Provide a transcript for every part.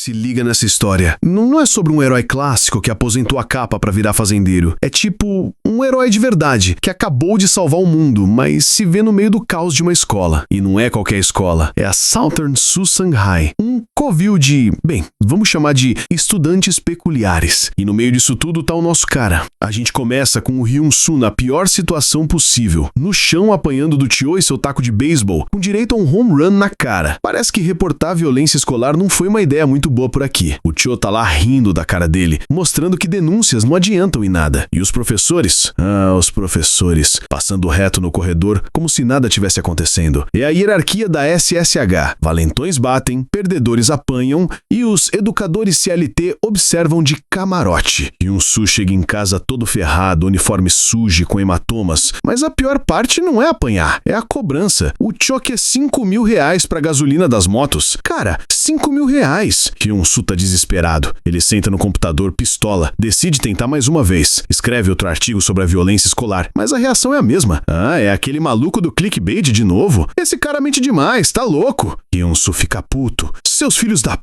Se liga nessa história. Não é sobre um herói clássico que aposentou a capa pra virar fazendeiro. É tipo um herói de verdade, que acabou de salvar o mundo, mas se vê no meio do caos de uma escola. E não é qualquer escola, é a Southern Susang High. Um covil de, vamos chamar de estudantes peculiares. E no meio disso tudo tá o nosso cara. A gente começa com o Hyun-soo na pior situação possível. No chão apanhando do Choi e seu taco de beisebol, com direito a um home run na cara. Parece que reportar violência escolar não foi uma ideia muito boa por aqui. O Choi tá lá rindo da cara dele, mostrando que denúncias não adiantam em nada. E os professores? Os professores, passando reto no corredor como se nada tivesse acontecendo. É a hierarquia da SSH. Valentões batem, perdedores apanham e os educadores CLT observam de camarote. Hyun-soo chega em casa todo ferrado, uniforme sujo com hematomas. Mas a pior parte não é apanhar, é a cobrança. O Choi quer R$5.000 pra gasolina das motos. Cara, R$5.000. Hyun-soo tá desesperado. Ele senta no computador, pistola, decide tentar mais uma vez. Escreve outro artigo sobre a violência escolar, mas a reação é a mesma. É aquele maluco do clickbait de novo? Esse cara mente demais, tá louco. Hyun-soo fica puto. Seus filhos da p...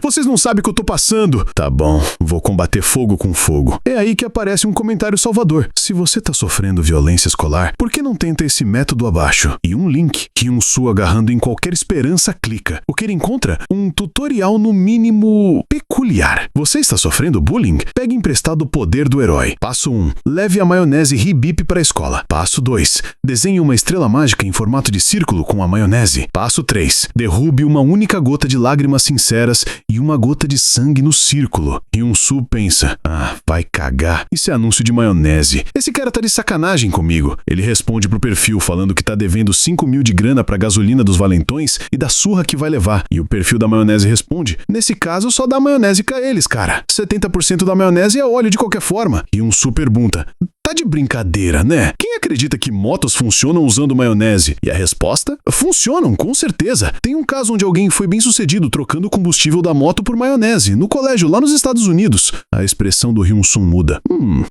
Vocês não sabem o que eu tô passando. Tá bom, vou combater fogo com fogo. É aí que aparece um comentário salvador. Se você tá sofrendo violência escolar, por que não tenta esse método abaixo? E um link que um Su agarrando em qualquer esperança clica. O que ele encontra? Um tutorial no mínimo peculiar. Você está sofrendo bullying? Pegue emprestado o poder do herói. Passo 1. Leve a maionese Hibip para a escola. Passo 2. Desenhe uma estrela mágica em formato de círculo com a maionese. Passo 3. Derrube uma única gota de lágrimas sinceras e uma gota de sangue no círculo. Hyun-soo pensa, vai cagar. Isso é anúncio de maionese. Esse cara tá de sacanagem comigo. Ele responde pro perfil falando que tá devendo 5 mil de grana pra gasolina dos valentões e da surra que vai levar. E o perfil da maionese responde, nesse caso só dá maionese pra eles, cara. 70% da maionese é óleo de qualquer forma. Hyun-soo pergunta, tá de brincadeira, né? Quem acredita que motos funcionam usando maionese? E a resposta? Funcionam, com certeza. Tem um caso onde alguém foi bem sucedido trocando o combustível da moto por maionese, no colégio, lá nos Estados Unidos. A expressão do Hyun-soo muda.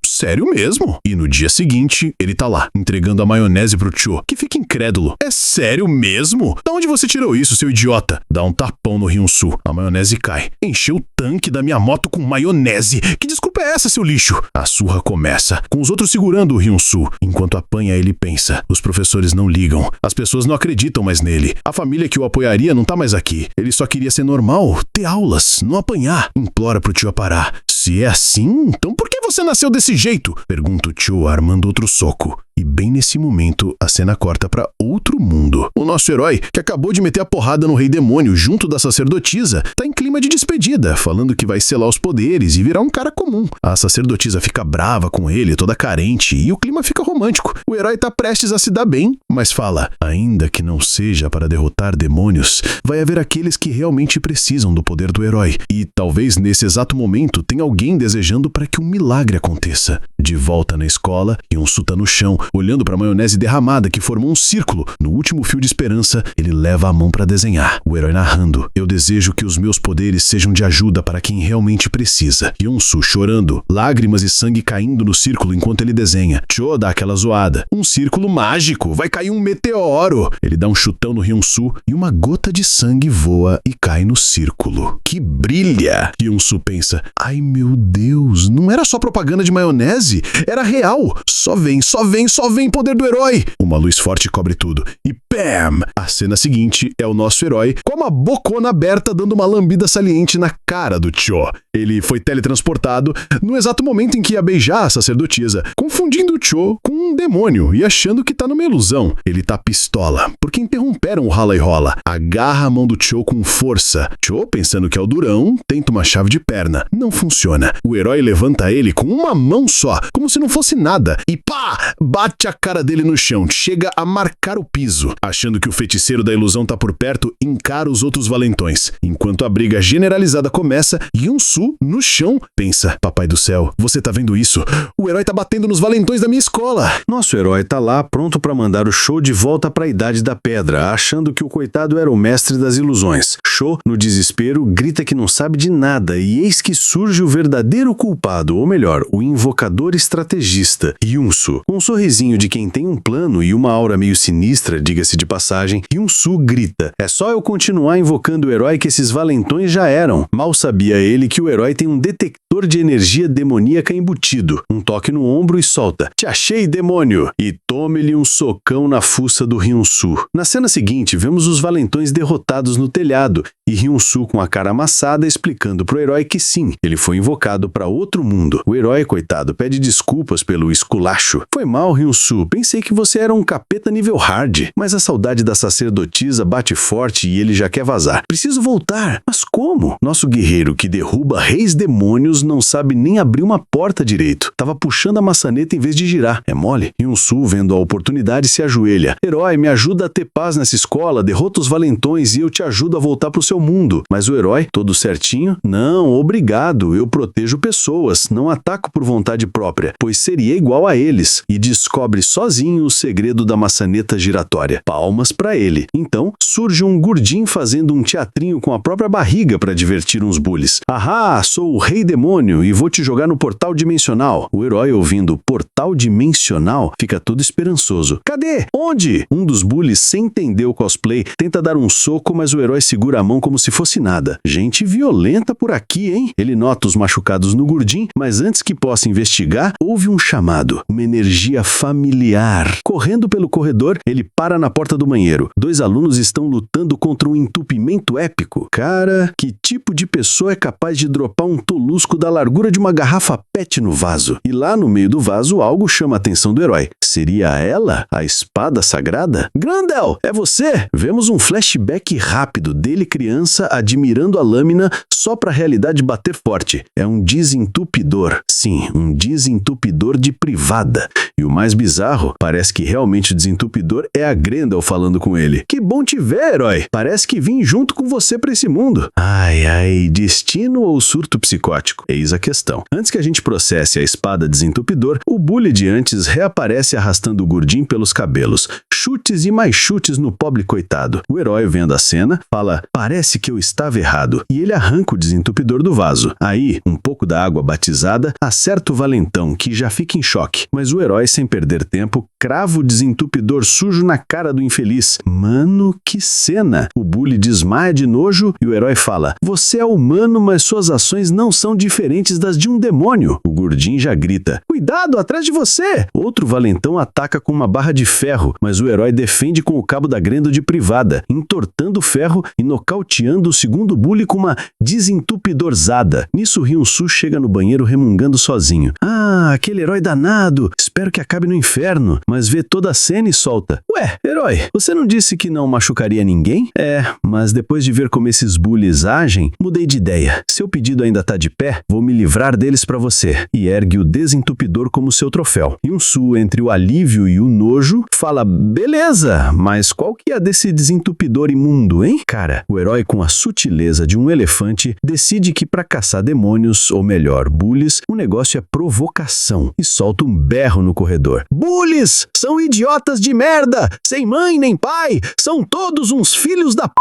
Sério mesmo? E no dia seguinte, ele tá lá, entregando a maionese pro Choi, que fica incrédulo. É sério mesmo? Da onde você tirou isso, seu idiota? Dá um tapão no Hyun-soo. A maionese cai. Encheu o tanque da minha moto com maionese. Que desculpa é essa, seu lixo? A surra começa, com os outros segurando o Hyun-soo. Enquanto apanha, ele pensa. Os professores não ligam. As pessoas não acreditam mais nele. A família que o apoiaria não tá mais aqui. Ele só queria ser normal, ter aulas, não apanhar. Implora pro Choi parar. Se é assim, então por que você nasceu desse jeito? Pergunta o Choi, armando outro soco. E bem nesse momento, a cena corta pra outro mundo. O nosso herói, que acabou de meter a porrada no rei demônio junto da sacerdotisa, tá em clima de despedida, falando que vai selar os poderes e virar um cara comum. A sacerdotisa fica brava com ele, toda carente, e o clima fica romântico. O herói tá prestes a se dar bem, mas fala, ainda que não seja para derrotar demônios, vai haver aqueles que realmente precisam do poder do herói. E talvez nesse exato momento tenha alguém desejando para que um milagre aconteça. De volta na escola, Hyun-soo tá no chão, olhando para a maionese derramada que formou um círculo. No último fio de esperança, ele leva a mão para desenhar. O herói narrando. Eu desejo que os meus poderes sejam de ajuda para quem realmente precisa. Hyun-soo chorando, lágrimas e sangue caindo no círculo enquanto ele desenha. Choi dá aquela zoada. Um círculo mágico, vai cair um meteoro. Ele dá um chutão no Hyun-soo e uma gota de sangue voa e cai no círculo. Que brilha! Hyun-soo pensa, ai meu Deus, não era só propaganda de maionese? Era real. Só vem poder do herói. Uma luz forte cobre tudo. E PAM! A cena seguinte é o nosso herói com uma bocona aberta dando uma lambida saliente na cara do Choi. Ele foi teletransportado no exato momento em que ia beijar a sacerdotisa, confundindo o Choi com um demônio e achando que tá numa ilusão. Ele tá pistola, porque interromperam o rala e rola. Agarra a mão do Choi com força. Choi, pensando que é o durão, tenta uma chave de perna. Não funciona. O herói levanta ele com uma mão só, como se não fosse nada. E pá! Bate a cara dele no chão, chega a marcar o piso. Achando que o feiticeiro da ilusão tá por perto, encara os outros valentões. Enquanto a briga generalizada começa, Hyun-soo Hyun-Soo no chão. Pensa, papai do céu, você tá vendo isso? O herói tá batendo nos valentões da minha escola. Nosso herói tá lá pronto pra mandar o Sho de volta pra Idade da Pedra, achando que o coitado era o mestre das ilusões. Sho, no desespero, grita que não sabe de nada e eis que surge o verdadeiro culpado, ou melhor, o invocador estrategista, Hyun-Soo. Com um sorrisinho de quem tem um plano e uma aura meio sinistra, diga-se de passagem, Hyun-Soo grita: é só eu continuar invocando o herói que esses valentões já eram. Mal sabia ele que o herói tem um detector de energia demoníaca embutido. Um toque no ombro e solta: te achei, demônio! E tome-lhe um socão na fuça do Hyun-Soo. Na cena seguinte, vemos os valentões derrotados no telhado e Hyun-Soo com a cara amassada explicando pro herói que sim, ele foi invocado para outro mundo. O herói, coitado, pede desculpas pelo esculacho. Foi mal, Hyun-Soo, pensei que você era um capeta nível hard, mas a saudade da sacerdotisa bate forte e ele já quer vazar. Preciso voltar. Mas como? Nosso guerreiro que derruba reis demônios não sabe nem abrir uma porta direito. Tava puxando a maçaneta em vez de girar. É mole? Hyun-Soo, vendo a oportunidade, se ajoelha. Herói, me ajuda a ter paz nessa escola, derrota os valentões e eu te ajudo a voltar pro seu mundo. Mas o herói, todo certinho? Não, obrigado, eu protejo pessoas, não ataco por vontade própria, pois seria igual a eles. E descobre sozinho o segredo da maçaneta giratória. Palmas pra ele. Então, surge um gordinho fazendo um teatrinho com a própria barriga pra divertir uns bullies. Ahá, sou o rei demônio e vou te jogar no portal dimensional. O herói, ouvindo portal dimensional, fica todo esperançoso. Cadê? Onde? Um dos bullies, sem entender o cosplay, tenta dar um soco, mas o herói segura a mão como se fosse nada. Gente violenta por aqui, hein? Ele nota os machucados no gordinho, mas antes que possa investigar, houve um chamado, uma energia familiar. Correndo pelo corredor, ele para na porta do banheiro. Dois alunos estão lutando contra um entupimento épico. Cara, que tipo de pessoa é capaz de dropar um tolusco da largura de uma garrafa PET no vaso? E lá no meio do vaso, algo chama a atenção do herói. Seria ela a espada sagrada? Grendel, é você? Vemos um flashback rápido dele criança admirando a lâmina só pra realidade bater forte. É um desentupidor. Sim, um desentupidor de privada. E o mais bizarro, parece que realmente o desentupidor é a Grendel falando com ele. Que bom te ver, herói. Parece que vim junto com você pra esse mundo. Ai, ai, destino ou surto psicótico? Eis a questão. Antes que a gente processe a espada desentupidor, o bully de antes reaparece arrastando o gordinho pelos cabelos. Chutes e mais chutes no pobre coitado. O herói, vendo a cena, fala: parece que eu estava errado. E ele arranca o desentupidor do vaso. Aí, um pouco da água batizada acerta o valentão, que já fica em choque. Mas o herói, sem perder tempo, crava o desentupidor sujo na cara do infeliz. Mano, que cena! O bully desmaia de nojo e o herói fala: você é humano, mas suas ações não são diferentes das de um demônio. O gordinho já grita: cuidado, atrás de você! Outro valentão ataca com uma barra de ferro, mas o herói defende com o cabo da Grendel de privada, entortando o ferro e nocauteando o segundo bully com uma desentupidorzada. Nisso, Hyun-Soo chega no banheiro remungando sozinho. Ah, aquele herói danado! Espero que acabe no inferno. Mas vê toda a cena e solta: ué, herói, você não disse que não machucaria ninguém? É, mas depois de ver como esses bullies agem, mudei de ideia. Seu pedido ainda tá de pé, vou me livrar deles pra você. E ergue o desentupidor como seu troféu. Hyun-Soo, entre o alívio e o nojo, fala: beleza, mas qual que é desse desentupidor imundo, hein? Cara, o herói, com a sutileza de um elefante, decide que pra caçar demônios, ou melhor, bullies, o negócio é provocação. E solta um berro no corredor. Bullies! São idiotas de merda! Sem mãe nem pai! São todos uns filhos da p...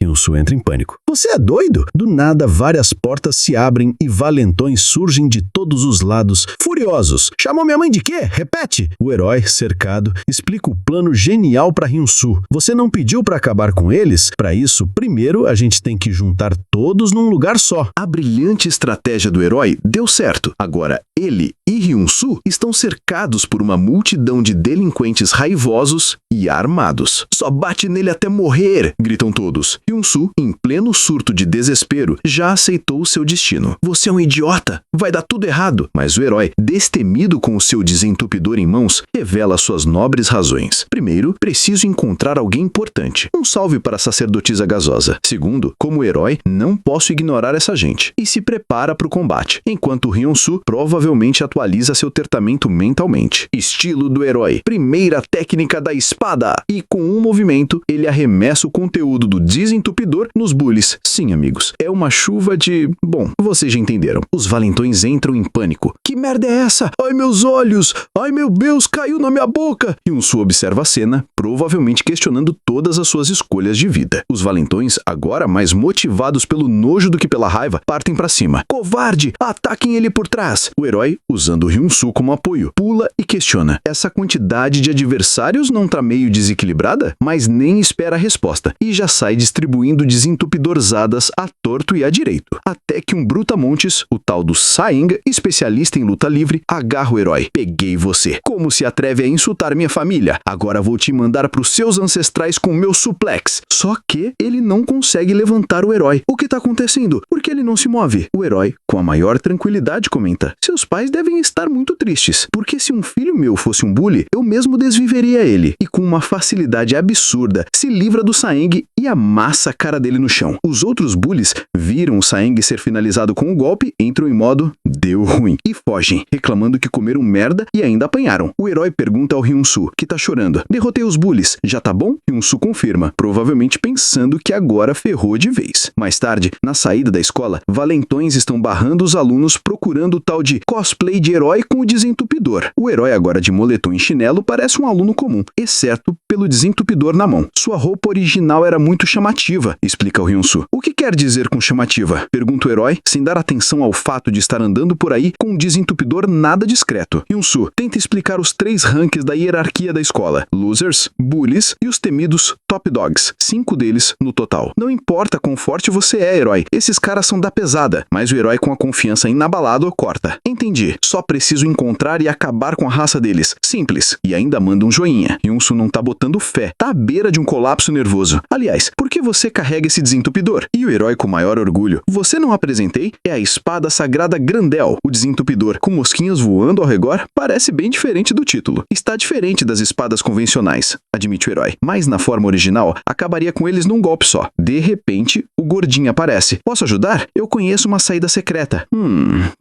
Hyun-Soo entra em pânico. Você é doido? Do nada, várias portas se abrem e valentões surgem de todos os lados, furiosos. Chamou minha mãe de quê? Repete! O herói, cercado, explica o plano genial para Hyun-Soo. Você não pediu para acabar com eles? Para isso, primeiro a gente tem que juntar todos num lugar só. A brilhante estratégia do herói deu certo. Agora, ele e Hyun-Soo estão cercados por uma multidão de delinquentes raivosos e armados. Só bate nele até morrer! Gritam todos. Hyun-Soo, em pleno surto de desespero, já aceitou o seu destino. Você é um idiota! Vai dar tudo errado! Mas o herói, destemido com o seu desentupidor em mãos, revela suas nobres razões. Primeiro, preciso encontrar alguém importante. Um salve para a sacerdotisa gasosa. Segundo, como herói, não posso ignorar essa gente. E se prepara para o combate. Enquanto Hyun-Soo provavelmente atualiza seu tratamento mentalmente. Estilo do herói. Primeira técnica da espada. E com um movimento, ele arremessa o conteúdo do desentupidor desentupidor nos bullies. Sim, amigos, é uma chuva de... Bom, vocês já entenderam. Os valentões entram em pânico. Que merda é essa? Ai, meus olhos! Ai, meu Deus, caiu na minha boca! Hyun-soo observa a cena, provavelmente questionando todas as suas escolhas de vida. Os valentões, agora mais motivados pelo nojo do que pela raiva, partem pra cima. Covarde! Ataquem ele por trás! O herói, usando Hyun-soo como apoio, pula e questiona. Essa quantidade de adversários não tá meio desequilibrada? Mas nem espera a resposta, e já sai distribuindo desentupidorzadas à torto e à direito. Até que um brutamontes, o tal do Saeng, especialista em luta livre, agarra o herói. Peguei você. Como se atreve a insultar minha família? Agora vou te mandar pros seus ancestrais com meu suplex. Só que ele não consegue levantar o herói. O que tá acontecendo? Por que ele não se move? O herói, com a maior tranquilidade, comenta. Seus pais devem estar muito tristes, porque se um filho meu fosse um bully, eu mesmo desviveria ele. E com uma facilidade absurda, se livra do Saeng e amassa a cara dele no chão. Os outros bullies viram o Saeng ser finalizado com o golpe, entram em modo deu ruim e fogem, reclamando que comeram merda e ainda apanharam. O herói pergunta ao Hyun-soo, que tá chorando. Derrotei os bullies, já tá bom? Hyun-soo confirma, provavelmente pensando que agora ferrou de vez. Mais tarde, na saída da escola, valentões estão barrando os alunos procurando o tal de cosplay de herói com o desentupidor. O herói agora de moletom e chinelo parece um aluno comum, exceto pelo desentupidor na mão. Sua roupa original era muito chamativa, explica o Hyun-soo. O que quer dizer com chamativa? Pergunta o herói, sem dar atenção ao fato de estar andando por aí com um desentupidor nada discreto. Hyun-soo tenta explicar os 3 ranks da hierarquia da escola: losers, bullies e os temidos top dogs, 5 deles no total. Não importa quão forte você é, herói, esses caras são da pesada. Mas o herói, com a confiança inabalada, corta. Entendi, só preciso encontrar e acabar com a raça deles. Simples. E ainda manda um joinha. Hyun-soo não tá botando fé, tá à beira de um colapso nervoso. Aliás, por que você carrega esse desentupidor? E o herói, com maior orgulho: você não apresentei? É a espada sagrada Grandel. O desentupidor, com mosquinhas voando ao redor, parece bem diferente do título. Está diferente das espadas convencionais, admite o herói. Mas na forma original, acabaria com eles num golpe só. De repente, o gordinho aparece. Posso ajudar? Eu conheço uma saída secreta.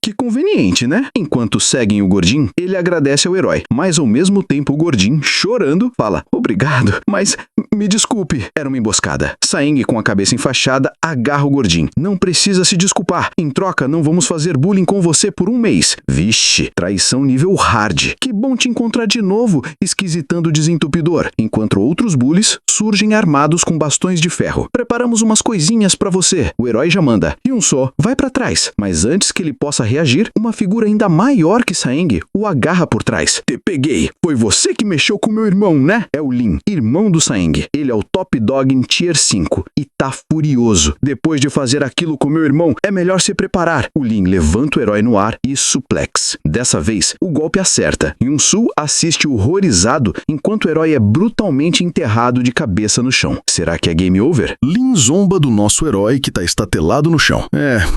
Que conveniente, né? Enquanto seguem o gordinho, ele agradece ao herói. Mas ao mesmo tempo o gordinho, chorando, fala: obrigado, mas me desculpe. Era uma emboscada. Saeng, com a cabeça enfaixada, agarra o gordinho. Não precisa se desculpar. Em troca, não vamos fazer bullying com você por um mês. Vixe, traição nível hard. Que bom te encontrar de novo, esquisitando o desentupidor. Enquanto outros bullies surgem armados com bastões de ferro. Preparamos umas coisinhas pra você. O herói já manda. Hyun-soo vai pra trás. Mas antes que ele possa reagir, uma figura ainda maior que Saeng o agarra por trás. Te peguei. Foi você que mexeu com meu irmão, né? É o Lin, irmão do Saeng. Ele é o top dog em tier 5 e tá furioso. Depois de fazer aquilo com meu irmão, é melhor se preparar. O Lin levanta o herói no ar e suplex. Dessa vez, o golpe acerta. Hyun-soo assiste horrorizado enquanto o herói é brutalmente enterrado de cabeça no chão. Será que é game over? Lin zomba do nosso herói que tá estatelado no chão.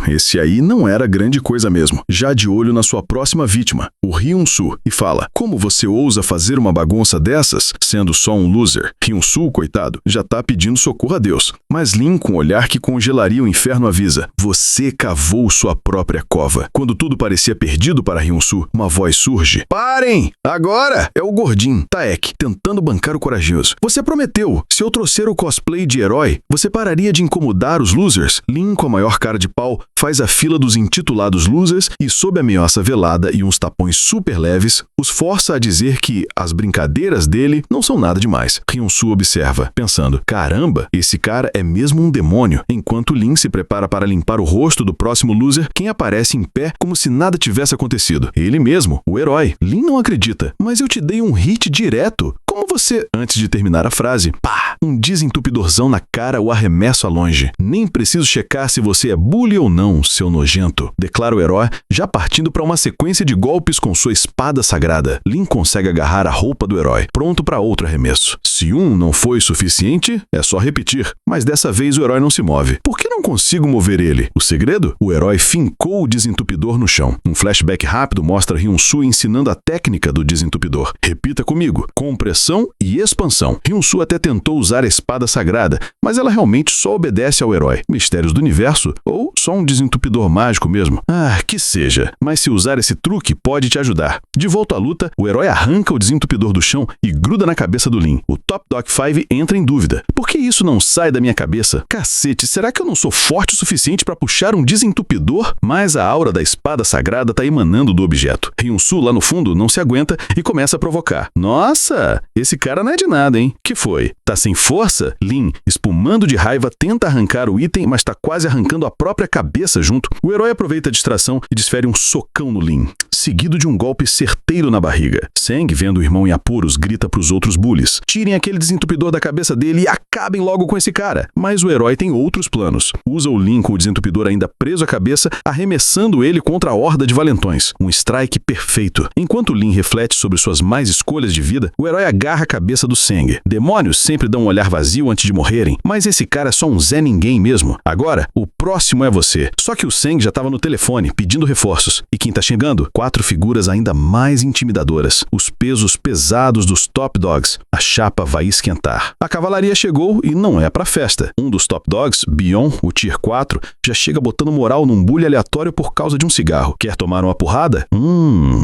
Esse aí não era grande coisa mesmo. Já de olho na sua próxima vítima, o Hyun-soo, e fala: como você ousa fazer uma bagunça dessas, sendo só um loser? Hyun-soo, coitado, já tá pedindo socorro a Deus. Mas Lin, com um olhar que congelaria o inferno, avisa: você cavou sua própria cova. Quando tudo parecia perdido para Hyun-soo, uma voz surge: parem! Agora! É o gordinho, Taek, tentando bancar o corajoso. Você prometeu, se eu trouxer o cosplay de herói, você pararia de incomodar os losers? Lin, com a maior cara de pau, faz a fila dos intitulados losers e, sob ameaça velada e uns tapões super leves, os força a dizer que as brincadeiras dele não são nada demais. Hyun-soo observa, pensando: caramba, esse cara é mesmo um demônio. Enquanto Lin se prepara para limpar o rosto do próximo loser, quem aparece em pé como se nada tivesse acontecido? Ele mesmo, o herói. Lin não acredita. Mas eu te dei um hit direto. Como você... Antes de terminar a frase, pá! Um desentupidorzão na cara o arremessa longe. Nem preciso checar se você é bully ou não, seu nojento. Declara o herói, já partindo para uma sequência de golpes com sua espada sagrada. Lin consegue agarrar a roupa do herói, pronto para outro arremesso. Se um não foi suficiente, é só repetir. Mas dessa vez o herói não se move. Por que não consigo mover ele? O segredo? O herói fincou o desentupidor no chão. Um flashback rápido mostra Hyun-soo ensinando a técnica do desentupidor. Repita comigo: compressão e expansão. Hyun-soo até tentou usar usar a espada sagrada, mas ela realmente só obedece ao herói. Mistérios do universo? Ou só um desentupidor mágico mesmo? Ah, que seja. Mas se usar esse truque, pode te ajudar. De volta à luta, o herói arranca o desentupidor do chão e gruda na cabeça do Lin. O Top Dog 5 entra em dúvida. Por que isso não sai da minha cabeça? Cacete, será que eu não sou forte o suficiente para puxar um desentupidor? Mas a aura da espada sagrada tá emanando do objeto. Hyun-soo, lá no fundo, não se aguenta e começa a provocar. Nossa, esse cara não é de nada, hein? Que foi? Tá sem força? Lin, espumando de raiva, tenta arrancar o item, mas tá quase arrancando a própria cabeça junto. O herói aproveita a distração e desfere um socão no Lin, seguido de um golpe certeiro na barriga. Seng, vendo o irmão em apuros, grita pros outros bullies: tirem aquele desentupidor da cabeça dele e acabem logo com esse cara. Mas o herói tem outros planos. Usa o Lin com o desentupidor ainda preso à cabeça, arremessando ele contra a horda de valentões. Um strike perfeito. Enquanto Lin reflete sobre suas mais escolhas de vida, o herói agarra a cabeça do Seng. Demônios sempre dão um olhar vazio antes de morrerem, mas esse cara é só um Zé Ninguém mesmo. Agora, o próximo é você. Só que o Seng já estava no telefone, pedindo reforços. E quem tá chegando? 4 figuras ainda mais intimidadoras. Os pesos pesados dos Top Dogs. A chapa vai esquentar. A cavalaria chegou e não é pra festa. Um dos Top Dogs, Bion, o Tier 4, já chega botando moral num bully aleatório por causa de um cigarro. Quer tomar uma porrada?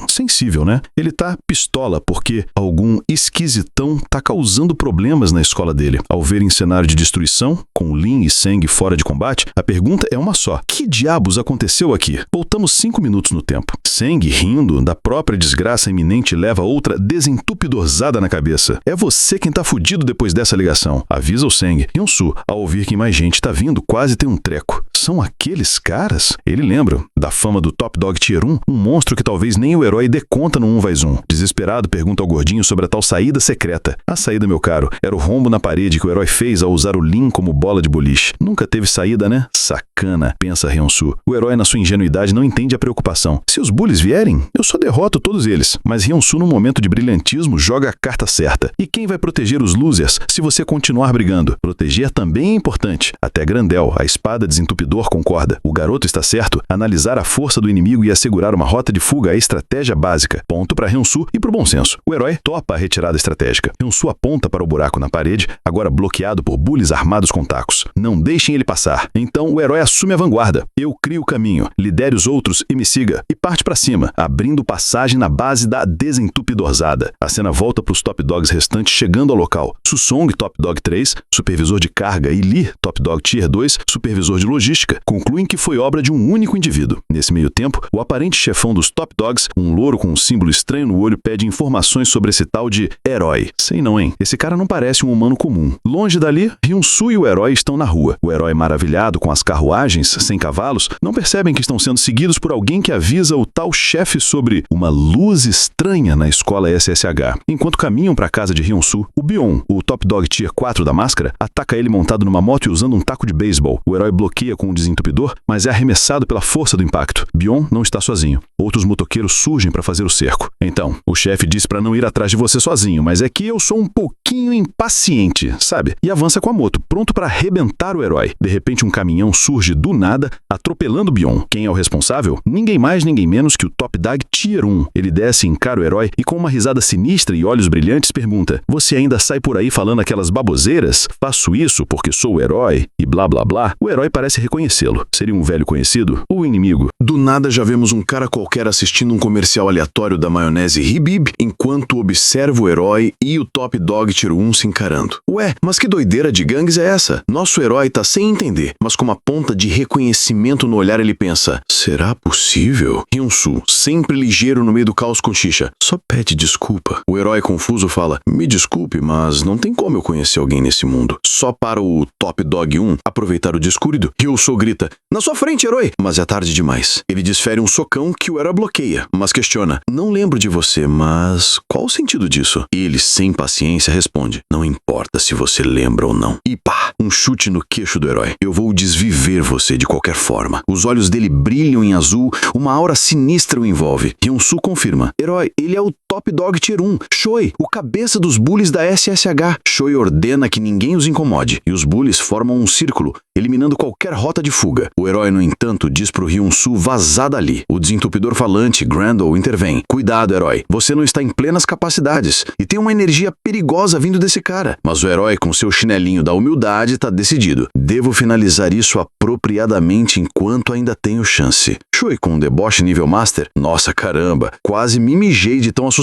Sensível, né? Ele tá pistola porque algum esquisitão tá causando problemas na escola dele. Ao ver em cenário de destruição, com Lin e Seng fora de combate, a pergunta é uma só. Que diabos aconteceu aqui? Voltamos 5 minutos no tempo. Seng, rindo da própria desgraça iminente, leva outra desentupidorzada na cabeça. É você quem tá fudido depois dessa ligação. Avisa o Seng. Hyun-soo, ao ouvir que mais gente tá vindo, quase tem um treco. São aqueles caras? Ele lembra da fama do Top Dog Tier 1, um monstro que talvez nem o herói dê conta no 1x1. Desesperado, pergunta ao gordinho sobre a tal saída secreta. A saída, meu caro, era o rombo na parede que o herói fez ao usar o Lin como bola de boliche. Nunca teve saída, né? Sacana, pensa Hyun-soo. O herói, na sua ingenuidade, não entende a preocupação. Se os bullies vierem, eu só derroto todos eles. Mas Hyun-soo, num momento de brilhantismo, joga a carta certa. E quem vai proteger os losers se você continuar brigando? Proteger também é importante. Até Grandel, a espada desentupidor, concorda. O garoto está certo. Analisar a força do inimigo e assegurar uma rota de fuga é estratégia básica. Ponto para Hyun-soo e pro bom senso. O herói topa a retirada estratégica. Hyun-soo aponta para o buraco na parede, agora bloqueado por bullies armados com tacos. Não deixem ele passar. Então o herói assume a vanguarda. Eu crio o caminho, lidere os outros e me siga. E parte para cima, abrindo passagem na base da desentupidorzada. A cena volta para os Top Dogs restantes chegando ao local. Susong, Top Dog 3, supervisor de carga, e Lee, Top Dog Tier 2, supervisor de logística, concluem que foi obra de um único indivíduo. Nesse meio tempo, o aparente chefão dos Top Dogs, um louro com um símbolo estranho no olho, pede informações sobre esse tal de herói. Sei não, hein? Esse cara não parece um humano comum. Longe dali, Hyun-soo e o herói estão na rua. O herói, maravilhado com as carruagens sem cavalos, não percebem que estão sendo seguidos por alguém que avisa o tal chefe sobre uma luz estranha na escola SSH. Enquanto caminham para a casa de Hyun-soo, o Bion, o Top Dog Tier 4 da máscara, ataca ele montado numa moto e usando um taco de beisebol. O herói bloqueia com um desentupidor, mas é arremessado pela força do impacto. Bion não está sozinho. Outros motoqueiros surgem para fazer o cerco. Então, o chefe diz para não ir atrás de você sozinho, mas é que eu sou um pouquinho impaciente, sabe? E avança com a moto, pronto para arrebentar o herói. De repente, um caminhão surge do nada, atropelando Bion. Quem é o responsável? Ninguém mais, ninguém menos que o Top Dog Tier 1. Ele desce, encara o herói e com uma risada sinistra e olhos brilhantes pergunta: você ainda sai por aí falando aquelas baboseiras? Faço isso porque sou o herói e blá blá blá. O herói parece reconhecê-lo. Seria um velho conhecido? Ou inimigo? Do nada já vemos um cara qualquer assistindo um comercial aleatório da maionese Hibib, enquanto observa o herói e o Top Dog Tier 1 se encarando. Ué, mas que doideira de gangues é essa? Nosso herói tá sem entender, mas com uma ponta de reconhecimento no olhar ele pensa: será possível? Hyun-soo, sempre ligeiro no meio do caos com Xixa, só pede desculpa. O herói confuso fala: me desculpe, mas não tem como eu conhecer alguém nesse mundo. Só para o Top Dog 1 aproveitar o descuido, Hyun-soo grita: na sua frente, herói! Mas é tarde demais. Ele desfere um socão que o herói bloqueia, mas questiona: não lembro de você, mas qual o sentido disso? Ele, sem paciência, responde: não importa se você lembra ou não. E pá! Um chute no queixo do herói. Eu vou desviver você de qualquer forma. Os olhos dele brilham em azul, uma aura sinistra o envolve. Hyun-soo confirma: herói, ele é o Top Dog Tier 1, Choi, o cabeça dos bullies da SSH. Choi ordena que ninguém os incomode, e os bullies formam um círculo, eliminando qualquer rota de fuga. O herói, no entanto, diz pro Hyun-soo vazar dali. O desentupidor falante, Grendel, intervém. Cuidado, herói, você não está em plenas capacidades, e tem uma energia perigosa vindo desse cara. Mas o herói, com seu chinelinho da humildade, tá decidido. Devo finalizar isso apropriadamente enquanto ainda tenho chance. Choi com um deboche nível Master? Nossa, caramba, quase me mijei de tão assustador.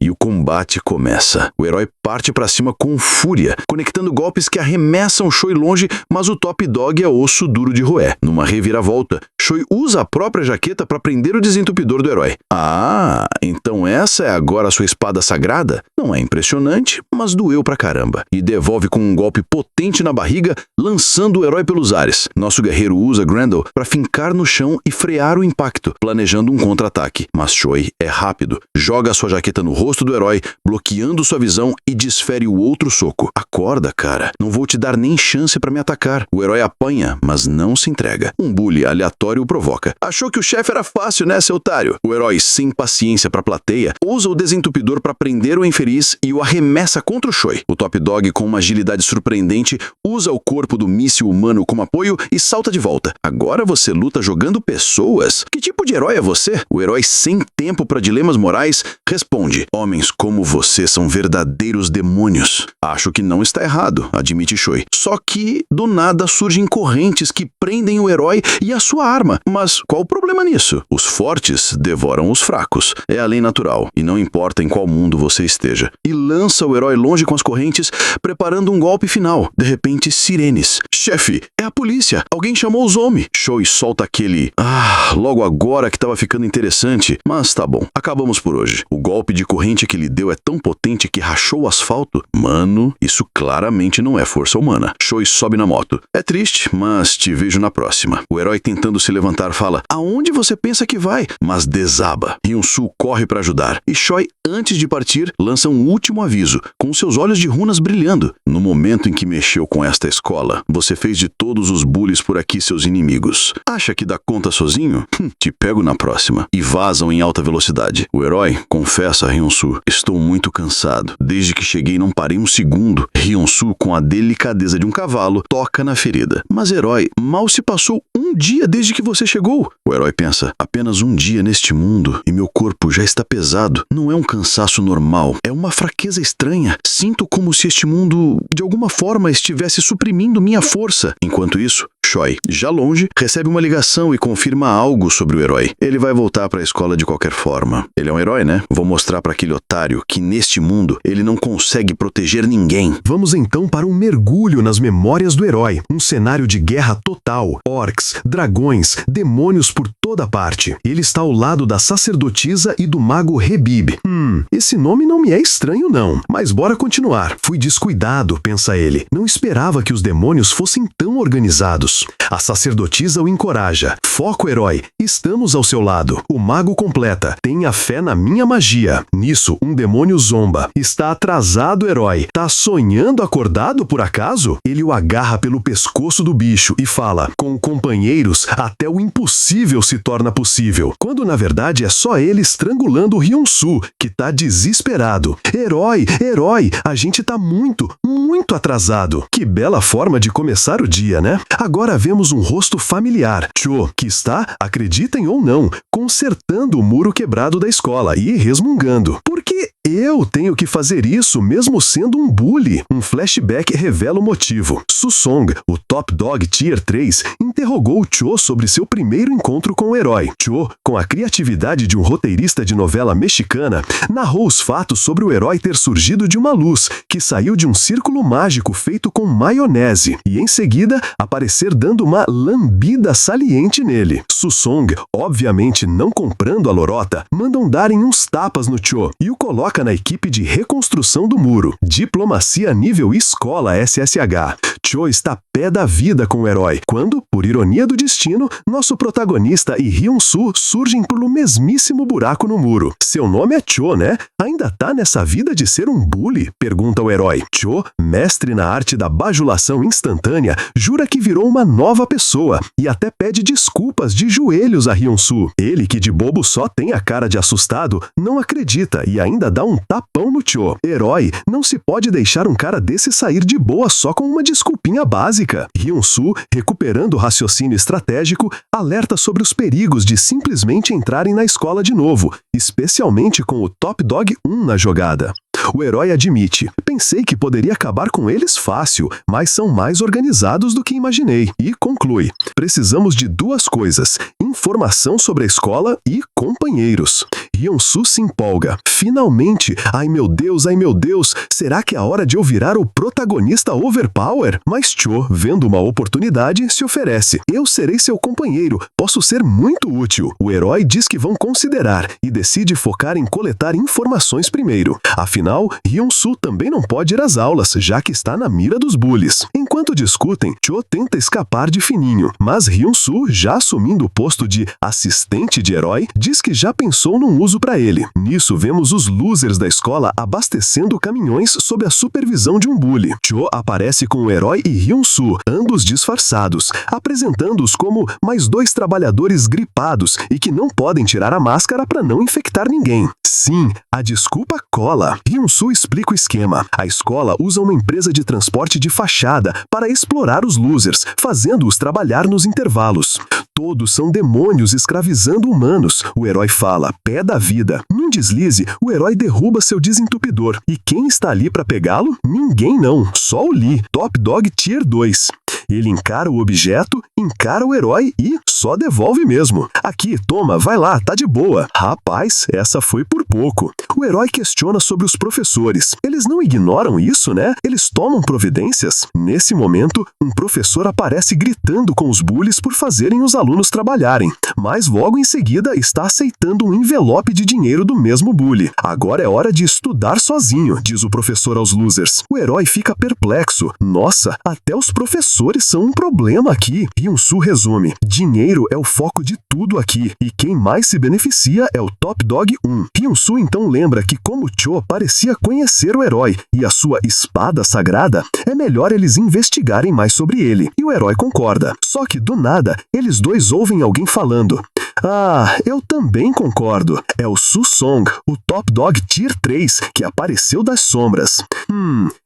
E o combate começa. O herói parte pra cima com fúria, conectando golpes que arremessam Choi longe, mas o Top Dog é osso duro de roer. Numa reviravolta, Choi usa a própria jaqueta para prender o desentupidor do herói. Ah, então essa é agora a sua espada sagrada? Não é impressionante, mas doeu pra caramba. E devolve com um golpe potente na barriga, lançando o herói pelos ares. Nosso guerreiro usa Grendel para fincar no chão e frear o impacto, planejando um contra-ataque. Mas Choi é rápido, joga sua jaqueta no rosto do herói, bloqueando sua visão e desfere o outro soco. Acorda, cara. Não vou te dar nem chance para me atacar. O herói apanha, mas não se entrega. Um bully aleatório o provoca. Achou que o chefe era fácil, né, seu otário? O herói, sem paciência pra plateia, usa o desentupidor para prender o infeliz e o arremessa contra o Choi. O Top Dog, com uma agilidade surpreendente, usa o corpo do míssil humano como apoio e salta de volta. Agora você luta jogando pessoas? Que tipo de herói é você? O herói, sem tempo para dilemas morais, responde: homens como você são verdadeiros demônios. Acho que não está errado, admite Choi. Só que, do nada, surgem correntes que prendem o herói e a sua arma. Mas qual o problema nisso? Os fortes devoram os fracos. É a lei natural, e não importa em qual mundo você esteja. E lança o herói longe com as correntes, preparando um golpe final. De repente, sirenes. Chefe, é a polícia. Alguém chamou os homens. Choi solta aquele: logo agora que estava ficando interessante. Mas tá bom, acabamos por hoje. O golpe de corrente que ele deu é tão potente que rachou o asfalto. Mano, isso claramente não é força humana. Choi sobe na moto. É triste, mas te vejo na próxima. O herói, tentando se levantar, fala: aonde você pensa que vai? Mas desaba. Hyun-soo corre para ajudar. E Choi, antes de partir, lança um último aviso, com seus olhos de runas brilhando. No momento em que mexeu com esta escola, você fez de todos os bullies por aqui seus inimigos. Acha que dá conta sozinho? Te pego na próxima. E vazam em alta velocidade. O herói confessa a Hyun-soo: estou muito cansado. Desde que cheguei não parei um segundo. Hyun-soo, com a delicadeza de um cavalo, toca na ferida. Mas herói, mal se passou um dia desde que você chegou. O herói pensa: apenas um dia neste mundo e meu corpo já está pesado. Não é um cansaço normal, é uma fraqueza estranha. Sinto como se este mundo, de alguma forma, estivesse suprimindo minha força. Enquanto isso, Choi, já longe, recebe uma ligação e confirma algo sobre o herói. Ele vai voltar para a escola de qualquer forma. Ele é um herói, né? Vou mostrar para aquele otário que neste mundo ele não consegue proteger ninguém. Vamos então para um mergulho nas memórias do herói. Um cenário de guerra total. Orcs, dragões, demônios por toda parte. Ele está ao lado da sacerdotisa e do mago Rebib. Esse nome não me é estranho não. Mas bora continuar. Fui descuidado, pensa ele. Não esperava que os demônios fossem tão organizados. A sacerdotisa o encoraja. Foco, herói. Estamos ao seu lado. O mago completa. Tenha fé na minha magia. Nisso, um demônio zomba. Está atrasado, herói. Tá sonhando acordado por acaso? Ele o agarra pelo pescoço do bicho e fala: com companheiros, até o impossível se torna possível. Quando na verdade é só ele estrangulando o Hyun-soo, que tá desesperado. Herói, herói, a gente tá muito atrasado. Que bela forma de começar o dia, né? Agora vemos um rosto familiar. Cho, que está, acreditem ou não, consertando o muro quebrado da escola e resmungando. Por que eu tenho que fazer isso mesmo sendo um bully? Um flashback revela o motivo. Susong, o Top Dog Tier 3, interrogou Cho sobre seu primeiro encontro com o herói. Cho, com a criatividade de um roteirista de novela mexicana, narrou os fatos sobre o herói ter surgido de uma luz que saiu de um círculo mágico feito com maionese e em seguida aparecer dando uma lambida saliente nele. Susong, obviamente não comprando a lorota, mandam darem uns tapas no Cho e o coloca na equipe de reconstrução do muro. Diplomacia nível escola SSH. Cho está pé da vida com o herói, quando, por ironia do destino, nosso protagonista e Hyun-soo surgem pelo mesmíssimo buraco no muro. Seu nome é Cho, né? Ainda tá nessa vida de ser um bully? Pergunta o herói. Cho, mestre na arte da bajulação instantânea, jura que virou uma nova pessoa e até pede desculpas de joelhos a Hyun-soo. Ele, que de bobo só tem a cara de assustado, não acredita e ainda ainda dá um tapão no Cho. Herói, não se pode deixar um cara desse sair de boa só com uma desculpinha básica. Hyun-soo, recuperando o raciocínio estratégico, alerta sobre os perigos de simplesmente entrarem na escola de novo, especialmente com o Top Dog 1 na jogada. O herói admite: pensei que poderia acabar com eles fácil, mas são mais organizados do que imaginei. E conclui: precisamos de duas coisas: informação sobre a escola e companheiros. Hyun-soo se empolga. Finalmente! Ai meu Deus, será que é a hora de eu virar o protagonista overpower? Mas Cho, vendo uma oportunidade, se oferece. Eu serei seu companheiro, posso ser muito útil. O herói diz que vão considerar e decide focar em coletar informações primeiro. Afinal, Hyun-soo também não pode ir às aulas, já que está na mira dos bullies. Enquanto discutem, Cho tenta escapar de fininho, mas Hyun-soo, já assumindo o posto de assistente de herói, diz que já pensou num uso para ele. Nisso, vemos os losers da escola abastecendo caminhões sob a supervisão de um bully. Cho aparece com o herói e Hyun-soo, ambos disfarçados, apresentando-os como mais dois trabalhadores gripados e que não podem tirar a máscara para não infectar ninguém. Sim, a desculpa cola. Hyun-soo explica o esquema. A escola usa uma empresa de transporte de fachada para explorar os losers, fazendo-os trabalhar nos intervalos. Todos são demônios escravizando humanos. O herói fala: pé da vida. Num deslize, o herói derruba seu desentupidor. E quem está ali para pegá-lo? Ninguém não. Só o Lee, Top Dog Tier 2. Ele encara o objeto, encara o herói e só devolve mesmo. Aqui, toma, vai lá, tá de boa. Rapaz, essa foi por pouco. O herói questiona sobre os professores. Eles não ignoram isso, né? Eles tomam providências. Nesse momento, um professor aparece gritando com os bullies por fazerem os alunos trabalharem. Mas logo em seguida está aceitando um envelope de dinheiro do mesmo bully. Agora é hora de estudar sozinho, diz o professor aos losers. O herói fica perplexo. Nossa, até os professores são um problema aqui. Hyun-soo resume: dinheiro é o foco de tudo aqui, e quem mais se beneficia é o Top Dog 1. Hyun-soo então lembra que como Cho parecia conhecer o herói e a sua espada sagrada, é melhor eles investigarem mais sobre ele. E o herói concorda. Só que do nada, eles dois ouvem alguém falando: ah, eu também concordo. É o Su-song, o Top Dog Tier 3, que apareceu das sombras.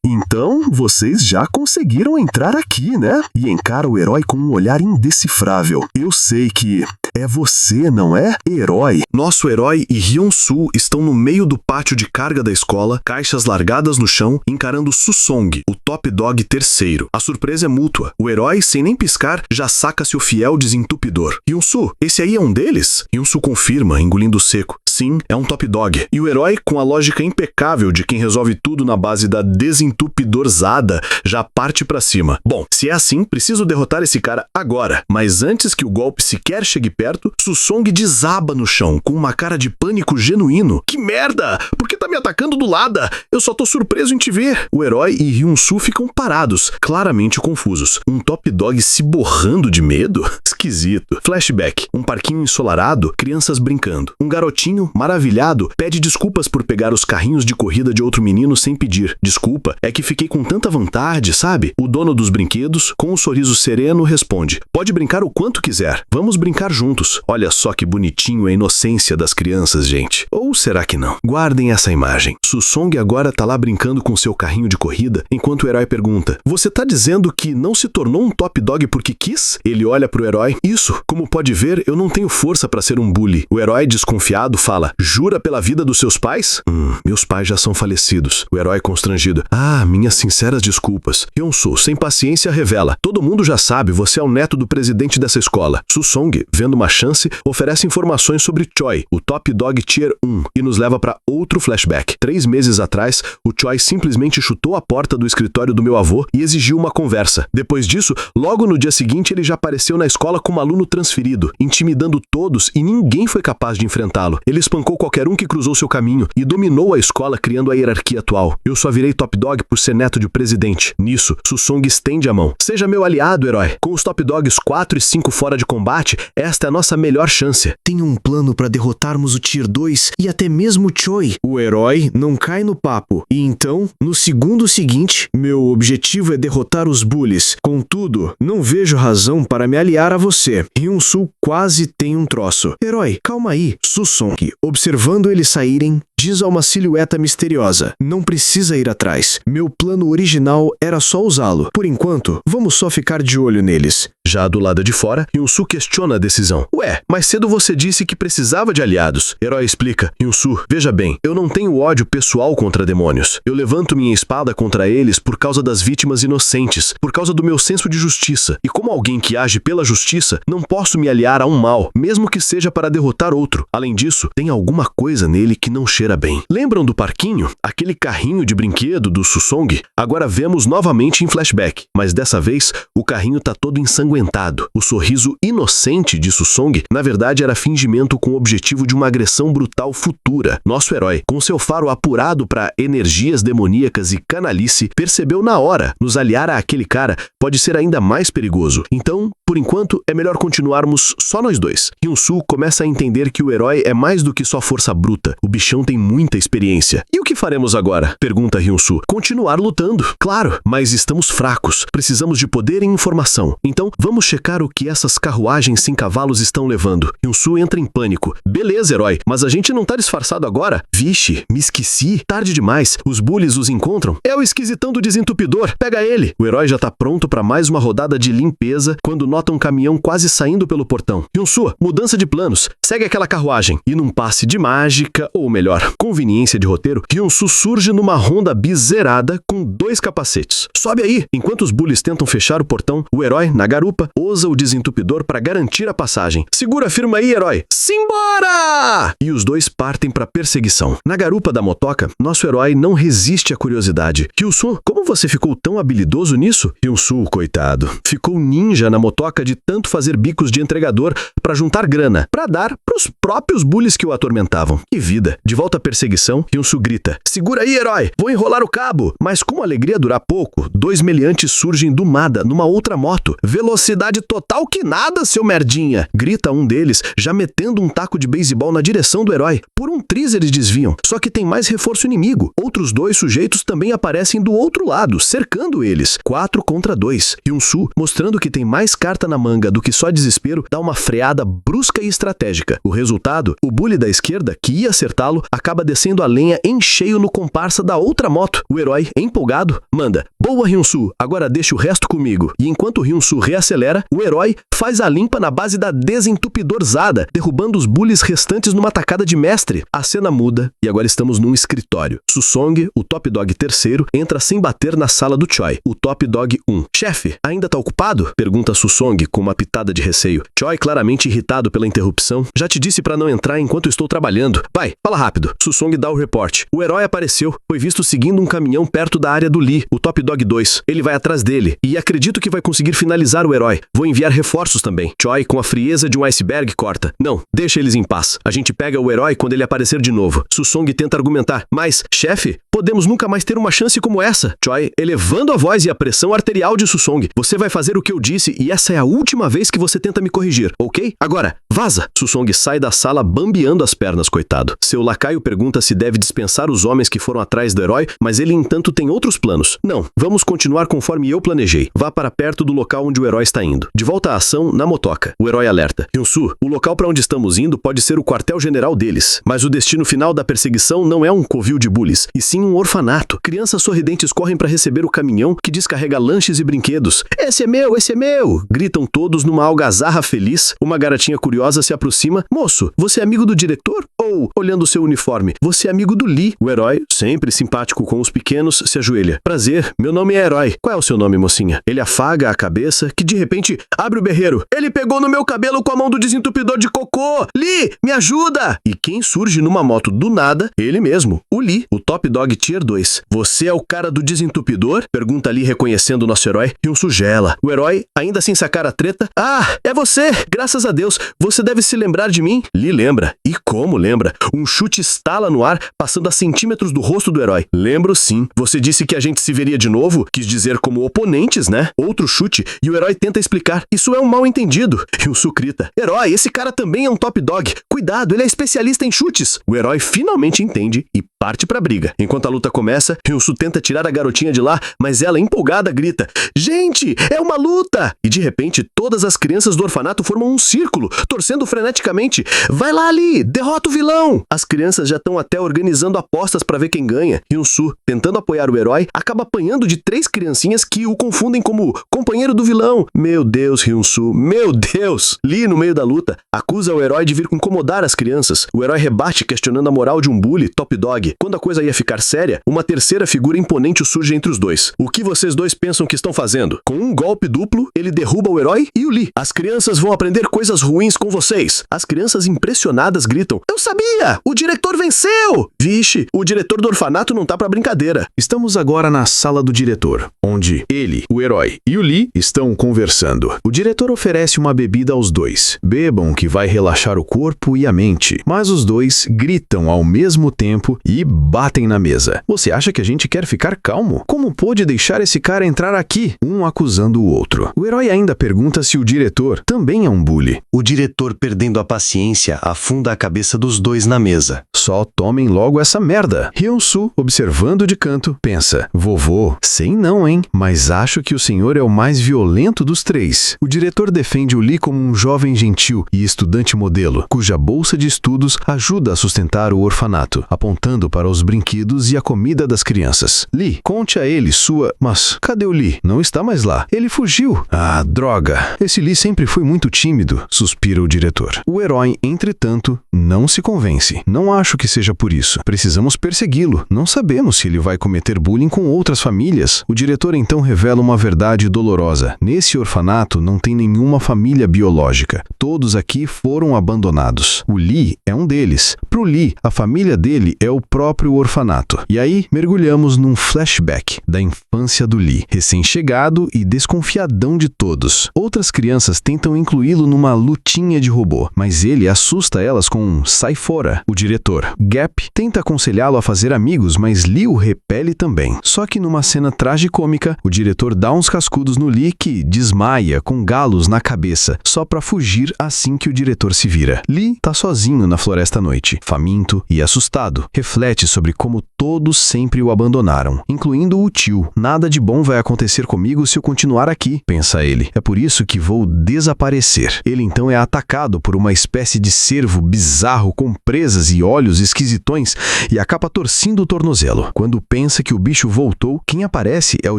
Então vocês já conseguiram entrar aqui, né? E encara o herói com um olhar indecifrável. Eu sei que é você, não é, herói? Nosso herói e Hyun-soo estão no meio do pátio de carga da escola, caixas largadas no chão, encarando Su-song, o Top Dog terceiro. A surpresa é mútua. O herói, sem nem piscar, já saca-se o fiel desentupidor. Hyun-soo, esse aí é um deles? Hyun-soo confirma, engolindo seco. Sim, é um Top Dog. E o herói, com a lógica impecável de quem resolve tudo na base da desentupidorzada, já parte pra cima. Bom, se é assim, preciso derrotar esse cara agora. Mas antes que o golpe sequer chegue perto, Su-song desaba no chão, com uma cara de pânico genuíno. Que merda! Por que tá me atacando do lado? Eu só tô surpreso em te ver. O herói e Hyun-soo ficam parados, claramente confusos. Um Top Dog se borrando de medo? Esquisito. Flashback. Um parquinho ensolarado, crianças brincando. Um garotinho, maravilhado, pede desculpas por pegar os carrinhos de corrida de outro menino sem pedir. Desculpa, é que fiquei com tanta vontade, sabe? O dono dos brinquedos, com um sorriso sereno, responde: pode brincar o quanto quiser. Vamos brincar juntos. Olha só que bonitinho a inocência das crianças, gente. Ou será que não? Guardem essa imagem. Su-song agora tá lá brincando com seu carrinho de corrida, enquanto o herói pergunta: você tá dizendo que não se tornou um Top Dog porque quis? Ele olha pro herói: isso, como pode ver, eu não tenho força pra ser um bully. O herói, desconfiado, fala: jura pela vida dos seus pais? Meus pais já são falecidos. O herói constrangido: ah, minhas sinceras desculpas. Hyun-soo, sem paciência, revela: todo mundo já sabe, você é o neto do presidente dessa escola. Su-song, vendo uma chance, oferece informações sobre Choi, o Top Dog Tier 1, e nos leva para outro flashback. 3 meses atrás, o Choi simplesmente chutou a porta do escritório do meu avô e exigiu uma conversa. Depois disso, logo no dia seguinte, ele já apareceu na escola como aluno transferido, intimidando todos e ninguém foi capaz de enfrentá-lo. Ele espancou qualquer um que cruzou seu caminho e dominou a escola criando a hierarquia atual. Eu só virei Top Dog por ser neto de presidente. Nisso, Su-song estende a mão. Seja meu aliado, herói. Com os Top Dogs 4 e 5 fora de combate, esta é a nossa melhor chance. Tenho um plano para derrotarmos o Tier 2 e até mesmo o Choi. O herói não cai no papo. E então, no segundo seguinte, meu objetivo é derrotar os bullies. Contudo, não vejo razão para me aliar a você. Hyun-soo quase tem um troço. Herói, calma aí. Su-song, observando eles saírem, diz a uma silhueta misteriosa: não precisa ir atrás. Meu plano original era só usá-lo. Por enquanto, vamos só ficar de olho neles. Já do lado de fora, Hyun-Soo questiona a decisão. Ué, mais cedo você disse que precisava de aliados. Herói explica. Hyun-Soo, veja bem, eu não tenho ódio pessoal contra demônios. Eu levanto minha espada contra eles por causa das vítimas inocentes, por causa do meu senso de justiça. E como alguém que age pela justiça, não posso me aliar a um mal, mesmo que seja para derrotar outro. Além disso, tem alguma coisa nele que não cheira bem. Lembram do parquinho? Aquele carrinho de brinquedo do Susong? Agora vemos novamente em flashback, mas dessa vez o carrinho tá todo ensanguentado. O sorriso inocente de Susong, na verdade, era fingimento com o objetivo de uma agressão brutal futura. Nosso herói, com seu faro apurado para energias demoníacas e canalice, percebeu na hora: nos aliar a aquele cara pode ser ainda mais perigoso. Então, por enquanto, é melhor continuarmos só nós dois. Hyun-Soo começa a entender que o herói é mais do que só força bruta. O bichão tem muita experiência. E o que faremos agora? Pergunta Hyun-Soo. Continuar lutando. Claro, mas estamos fracos. Precisamos de poder e informação. Então, vamos checar o que essas carruagens sem cavalos estão levando. Hyun-Soo entra em pânico. Beleza, herói, mas a gente não tá disfarçado agora? Vixe, me esqueci. Tarde demais. Os bullies os encontram? É o esquisitão do desentupidor. Pega ele. O herói já tá pronto para mais uma rodada de limpeza quando nota um caminhão quase saindo pelo portão. Hyun-Soo, mudança de planos. Segue aquela carruagem. E num passe de mágica, ou melhor, conveniência de roteiro, Hyun-Soo surge numa Honda Bis zerada com 2 capacetes. Sobe aí. Enquanto os bullies tentam fechar o portão, o herói, na garupa, usa o desentupidor para garantir a passagem. Segura firme aí, herói. Simbora! E os dois partem para perseguição. Na garupa da motoca, nosso herói não resiste à curiosidade. Hyun-Soo, como você ficou tão habilidoso nisso? Hyun-Soo, coitado, ficou ninja na motoca de tanto fazer bicos de entregador para juntar grana, para dar pros próprios bullies que o atormentavam. Que vida! De volta à perseguição, Hyun-Soo grita: segura aí, herói! Vou enrolar o cabo! Mas como a alegria durar pouco, 2 meliantes surgem do nada numa outra moto. Velocidade total que nada, seu merdinha! Grita um deles, já metendo um taco de beisebol na direção do herói. Por um triz eles desviam, só que tem mais reforço inimigo. Outros 2 sujeitos também aparecem do outro lado, cercando eles. 4 contra 2. Hyun-Soo, mostrando que tem mais carta na manga do que só desespero, dá uma freada brusca e estratégica. O resultado, o bully da esquerda, que ia acertá-lo, acaba descendo a lenha em cheio no comparsa da outra moto. O herói, empolgado, manda: boa, Hyun-Soo, agora deixa o resto comigo. E enquanto Hyun-Soo reacelera, o herói faz a limpa na base da desentupidorzada, derrubando os bullies restantes numa tacada de mestre. A cena muda e agora estamos num escritório. Susong, o Top Dog terceiro, entra sem bater na sala do Choi, o Top Dog 1. Chefe, ainda tá ocupado? Pergunta Susong com uma pitada de receio. Choi, claramente irritado pela interrupção: já te disse pra não entrar enquanto estou trabalhando. Vai, fala rápido. Susong dá o report. O herói apareceu. Foi visto seguindo um caminhão perto da área do Lee, o Top Dog 2. Ele vai atrás dele e acredito que vai conseguir finalizar o herói. Vou enviar reforços também. Choi, com a frieza de um iceberg, corta: não, deixa eles em paz. A gente pega o herói quando ele aparecer de novo. Susong tenta argumentar: mas, chefe, podemos nunca mais ter uma chance como essa. Choi, elevando a voz e a pressão arterial de Susong: você vai fazer o que eu disse e essa é a última vez que você tenta me corrigir, ok? Agora, vaza! Susong sai da sala bambeando as pernas, coitado. Seu lacaio pergunta se deve dispensar os homens que foram atrás do herói, mas ele, entanto, tem outros planos. Não, vamos continuar conforme eu planejei. Vá para perto do local onde o herói está indo. De volta à ação, na motoca. O herói alerta: Hyun-Soo, o local para onde estamos indo pode ser o quartel-general deles, mas o destino final da perseguição não é um covil de bullies, e sim um orfanato. Crianças sorridentes correm para receber o caminhão que descarrega lanches e brinquedos. Esse é meu, esse é meu! Gritam todos numa algazarra feliz. Uma garotinha curiosa se aproxima: moço, você é amigo do diretor? Ou, olhando seu uniforme, você é amigo do Lee? O herói, sempre simpático com os pequenos, se ajoelha: prazer, meu nome é Herói. Qual é o seu nome, mocinha? Ele afaga a cabeça, que de repente abre o berreiro: ele pegou no meu cabelo com a mão do desentupidor de cocô! Lee, me ajuda! E quem surge numa moto do nada? Ele mesmo, o Lee, o Top Dog Tier 2. Você é o cara do desentupidor? Pergunta Lee, reconhecendo o nosso herói. Hyun-Soo gela. O herói, ainda sem sacar a treta: ah, é você! Graças a Deus, você deve se lembrar de mim. Lee lembra. E como lembra? Um chute estala no ar, passando a centímetros do rosto do herói. Lembro sim. Você disse que a gente se veria de novo? Quis dizer como oponentes, né? Outro chute, e o herói tenta explicar: isso é um mal entendido. Hyun-Soo grita: herói, esse cara também é um Top Dog. Cuidado, ele é especialista em chutes. O herói finalmente entende e parte pra briga. Enquanto a luta começa, Hyun-soo tenta tirar a garotinha de lá, mas ela, empolgada, grita: "Gente, é uma luta!" E de repente, todas as crianças do orfanato formam um círculo, torcendo freneticamente: "Vai lá, Lee! Derrota o vilão!" As crianças já estão até organizando apostas pra ver quem ganha. Hyun-soo, tentando apoiar o herói, acaba apanhando de 3 criancinhas que o confundem como companheiro do vilão. Meu Deus, Hyun-soo, meu Deus! Lee, no meio da luta, acusa o herói de vir incomodar as crianças. O herói rebate questionando a moral de um bully, Top Dog. Quando a coisa ia ficar séria, uma terceira figura imponente surge entre os dois. O que vocês dois pensam que estão fazendo? Com um golpe duplo, ele derruba o herói e o Lee. As crianças vão aprender coisas ruins com vocês. As crianças impressionadas gritam: "Eu sabia! O diretor venceu!" Vixe, o diretor do orfanato não tá pra brincadeira. Estamos agora na sala do diretor, onde ele, o herói e o Lee estão conversando. O diretor oferece uma bebida aos dois. Bebam, que vai relaxar o corpo e a mente. Mas os dois gritam ao mesmo tempo e batem na mesa. Você acha que a gente quer ficar calmo? Como pôde deixar esse cara entrar aqui? Um acusando o outro. O herói ainda pergunta se o diretor também é um bully. O diretor, perdendo a paciência, afunda a cabeça dos dois na mesa. Só tomem logo essa merda. Hyun-soo, observando de canto, pensa: vovô, sei não, hein? Mas acho que o senhor é o mais violento dos 3. O diretor defende o Lee como um jovem gentil e estudante modelo, cuja bolsa de estudos ajuda a sustentar o orfanato, apontando para os brinquedos e a comida das crianças. Lee, conte a ele sua... Mas cadê o Lee? Não está mais lá. Ele fugiu. Ah, droga. Esse Lee sempre foi muito tímido, suspira o diretor. O herói, entretanto, não se convence. Não acho que seja por isso. Precisamos persegui-lo. Não sabemos se ele vai cometer bullying com outras famílias. O diretor então revela uma verdade dolorosa. Nesse orfanato não tem nenhuma família biológica. Todos aqui foram abandonados. O Lee é um deles. Pro Lee, a família dele é o próprio orfanato. E aí, mergulhamos num flashback da infância do Lee, recém-chegado e desconfiadão de todos. Outras crianças tentam incluí-lo numa lutinha de robô, mas ele assusta elas com um "sai fora". O diretor, Gap, tenta aconselhá-lo a fazer amigos, mas Lee o repele também. Só que numa cena tragicômica, o diretor dá uns cascudos no Lee, que desmaia com galos na cabeça, só pra fugir assim que o diretor se vira. Lee tá sozinho na floresta à noite, faminto e assustado. Reflete sobre como todos sempre o abandonaram, incluindo o tio. Nada de bom vai acontecer comigo se eu continuar aqui, pensa ele. É por isso que vou desaparecer. Ele então é atacado por uma espécie de cervo bizarro com presas e olhos esquisitões e acaba torcendo o tornozelo. Quando pensa que o bicho voltou, quem aparece é o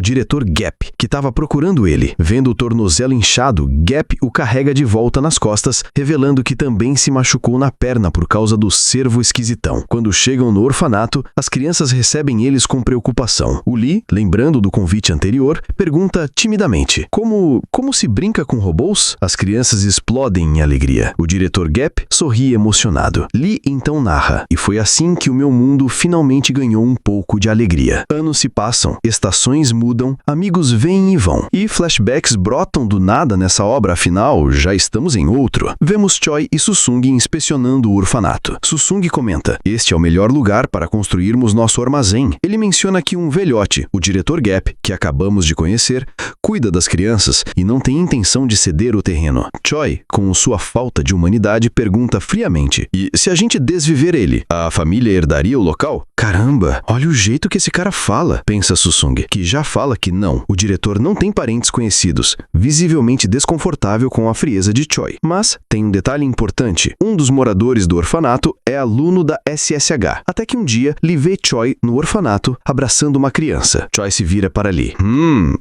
diretor Gap, que estava procurando ele. Vendo o tornozelo inchado, Gap o carrega de volta nas costas, revelando que também se machucou na perna por causa do cervo esquisitão. Quando chegam no orfanato, as crianças recebem eles com preocupação. O Lee, lembrando do convite anterior, pergunta timidamente: Como se brinca com robôs? As crianças explodem em alegria. O diretor Gap sorri emocionado. Lee então narra: "E foi assim que o meu mundo finalmente ganhou um pouco de alegria. Anos se passam, estações mudam, amigos vêm e vão. E flashbacks brotam do nada nessa obra, afinal, já estamos em outro." Vemos Choi e Susung inspecionando o orfanato. Susung comenta: "Este é o melhor lugar para construirmos nosso armazém." Ele menciona que um velhote, o diretor Gap, que acabamos de conhecer, cuida das crianças e não tem intenção de ceder o terreno. Choi, com sua falta de humanidade, pergunta friamente: "E se a gente desviver ele, a família herdaria o local?" Caramba, olha o jeito que esse cara fala, pensa Susung, que já fala que não. O diretor não tem parentes conhecidos, visivelmente desconfortável com a frieza de Choi. Mas tem um detalhe importante: um dos moradores do orfanato é aluno da SSH. Até que um dia, Lee vê Choi no orfanato abraçando uma criança. Choi se vira para Lee: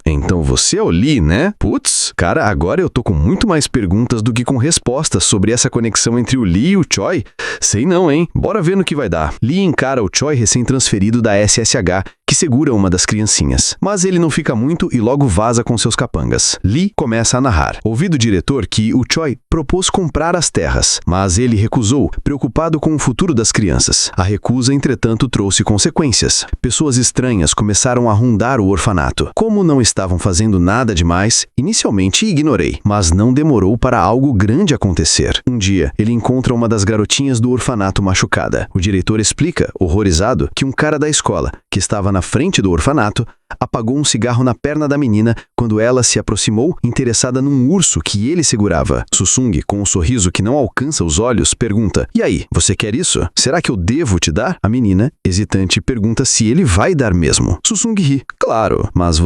Então você é o Lee, né? Putz, cara, agora eu tô com muito mais perguntas do que com respostas sobre essa conexão entre o Lee e o Choi. Sei não, hein? Bora ver no que vai dar." Lee encara o Choi recém-transferido da SSH, que segura uma das criancinhas. Mas ele não fica muito e logo vaza com seus capangas. Lee começa a narrar. Ouvi do diretor que o Choi propôs comprar as terras, mas ele recusou, preocupado com o futuro das crianças. A recusa, entretanto, trouxe consequências. Pessoas estranhas começaram a rondar o orfanato. Como não estavam fazendo nada demais, inicialmente ignorei, mas não demorou para algo grande acontecer. Um dia, ele encontra uma das garotinhas do orfanato machucada. O diretor explica, horrorizado, que um cara da escola, que estava na frente do orfanato, apagou um cigarro na perna da menina quando ela se aproximou, interessada num urso que ele segurava. Susung, com um sorriso que não alcança os olhos, pergunta: "E aí, você quer isso? Será que eu devo te dar?" A menina, hesitante, pergunta se ele vai dar mesmo. Susung ri: "Claro, mas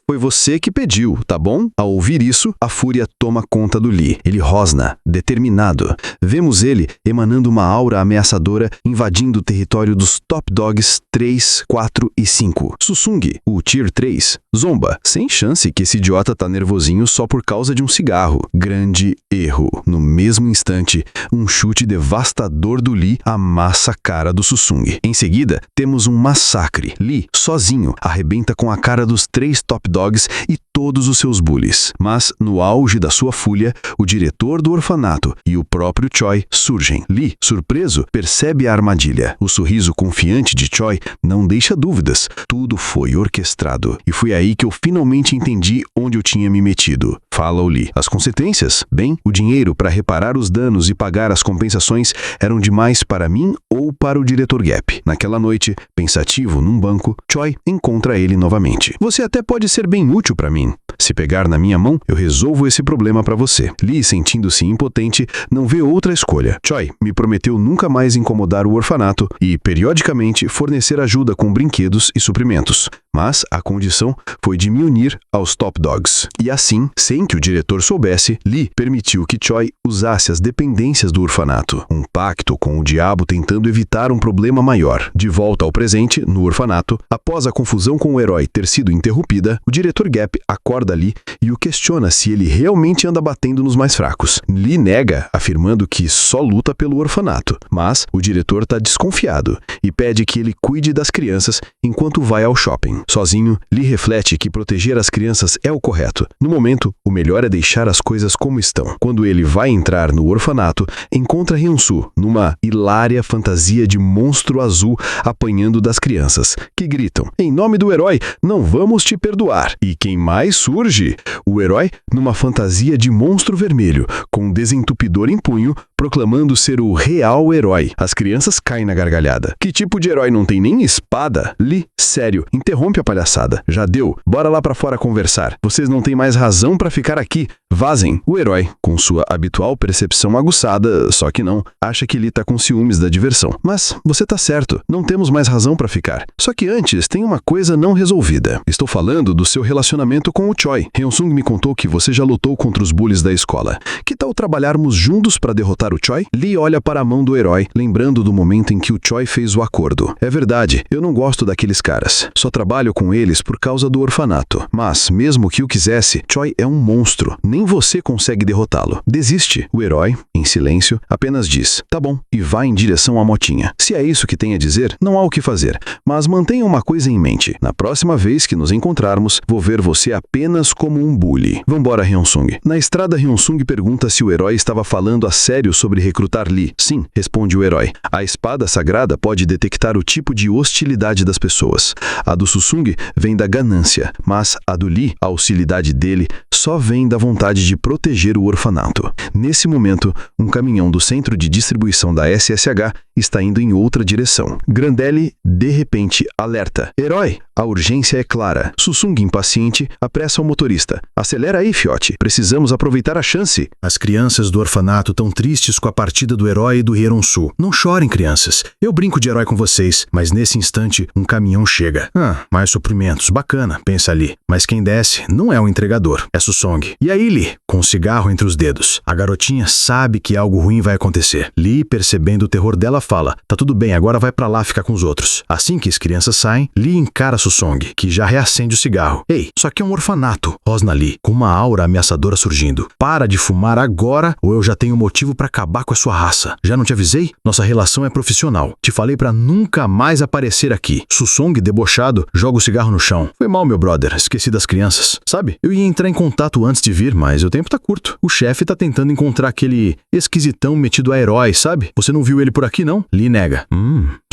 foi você que pediu, tá bom?" Ao ouvir isso, a fúria toma conta do Lee. Ele rosna, determinado. Vemos ele emanando uma aura ameaçadora, invadindo o território dos Top Dogs 3, 4 e 5. Susung, o Tier 3, zomba. Sem chance que esse idiota tá nervosinho só por causa de um cigarro. Grande erro. No mesmo instante, um chute devastador do Lee amassa a cara do Susung. Em seguida, temos um massacre. Lee, sozinho, arrebenta com a cara dos 3 Top Dogs e todos os seus bullies. Mas, no auge da sua fúria, o diretor do orfanato e o próprio Choi surgem. Lee, surpreso, percebe a armadilha. O sorriso confiante de Choi não deixa dúvidas. Tudo foi orquestrado. E foi aí que eu finalmente entendi onde eu tinha me metido. Fala o Lee. As consequências? Bem, o dinheiro para reparar os danos e pagar as compensações eram demais para mim ou para o diretor Gap. Naquela noite, pensativo num banco, Choi encontra ele novamente. "Você até pode ser bem útil para mim. Se pegar na minha mão, eu resolvo esse problema para você." Lee, sentindo-se impotente, não vê outra escolha. Choi me prometeu nunca mais incomodar o orfanato e, periodicamente, fornecer ajuda com brinquedos e suprimentos. Mas a condição foi de me unir aos Top Dogs. E assim, sem que o diretor soubesse, Lee permitiu que Choi usasse as dependências do orfanato. Um pacto com o diabo tentando evitar um problema maior. De volta ao presente, no orfanato, após a confusão com o herói ter sido interrompida, o diretor Gap acorda Lee e o questiona se ele realmente anda batendo nos mais fracos. Lee nega, afirmando que só luta pelo orfanato. Mas o diretor está desconfiado e pede que ele cuide das crianças enquanto vai ao shopping. Sozinho, Lee reflete que proteger as crianças é o correto. No momento, o melhor é deixar as coisas como estão. Quando ele vai entrar no orfanato, encontra Hyun-soo numa hilária fantasia de monstro azul apanhando das crianças, que gritam: "Em nome do herói, não vamos te perdoar." E quem mais surge? O herói numa fantasia de monstro vermelho, com um desentupidor em punho, proclamando ser o real herói. As crianças caem na gargalhada. Que tipo de herói não tem nem espada? Lee, sério, interrompe a palhaçada. Já deu, bora lá pra fora conversar. Vocês não têm mais razão pra ficar aqui. Vazem. O herói, com sua habitual percepção aguçada, só que não, acha que Lee tá com ciúmes da diversão. Mas você tá certo, não temos mais razão pra ficar. Só que antes tem uma coisa não resolvida. Estou falando do seu relacionamento com o Choi. Hyun-sung me contou que você já lutou contra os bullies da escola. Que tal trabalharmos juntos pra derrotar o Choi? Lee olha para a mão do herói, lembrando do momento em que o Choi fez o acordo. É verdade, eu não gosto daqueles caras. Só trabalho com eles por causa do orfanato. Mas, mesmo que o quisesse, Choi é um monstro. Nem você consegue derrotá-lo. Desiste. O herói, em silêncio, apenas diz: "Tá bom", e vai em direção à motinha. Se é isso que tem a dizer, não há o que fazer. Mas mantenha uma coisa em mente. Na próxima vez que nos encontrarmos, vou ver você apenas como um bully. Vambora, Hyun-sung. Na estrada, Hyun-sung pergunta se o herói estava falando a sério sobre recrutar Lee. Sim, responde o herói. A espada sagrada pode detectar o tipo de hostilidade das pessoas. A do Susung vem da ganância, mas a do Lee, a hostilidade dele, só vem da vontade de proteger o orfanato. Nesse momento, um caminhão do centro de distribuição da SSH está indo em outra direção. Grandelli, de repente, alerta: "Herói, a urgência é clara." Susung, impaciente, apressa o motorista: "Acelera aí, fiote. Precisamos aproveitar a chance." As crianças do orfanato estão tristes com a partida do herói e do Hyun-soo. Não chorem, crianças. Eu brinco de herói com vocês, mas nesse instante, um caminhão chega. Mais suprimentos. Bacana, pensa Lee. Mas quem desce não é o entregador, é Susung. "E aí, Lee?" Com um cigarro entre os dedos. A garotinha sabe que algo ruim vai acontecer. Lee, percebendo o terror dela, fala: "Tá tudo bem, agora vai pra lá ficar com os outros." Assim que as crianças saem, Lee encara Susung, que já reacende o cigarro. "Ei, isso aqui é um orfanato", rosna Lee, com uma aura ameaçadora surgindo. "Para de fumar agora, ou eu já tenho motivo pra acabar com a sua raça. Já não te avisei? Nossa relação é profissional. Te falei pra nunca mais aparecer aqui." Susung, debochado, joga o cigarro no chão. "Foi mal, meu brother, esqueci das crianças. Sabe, eu ia entrar em contato antes de vir, mas o tempo tá curto. O chefe tá tentando encontrar aquele esquisitão metido a herói, sabe? Você não viu ele por aqui, não?" Lee nega.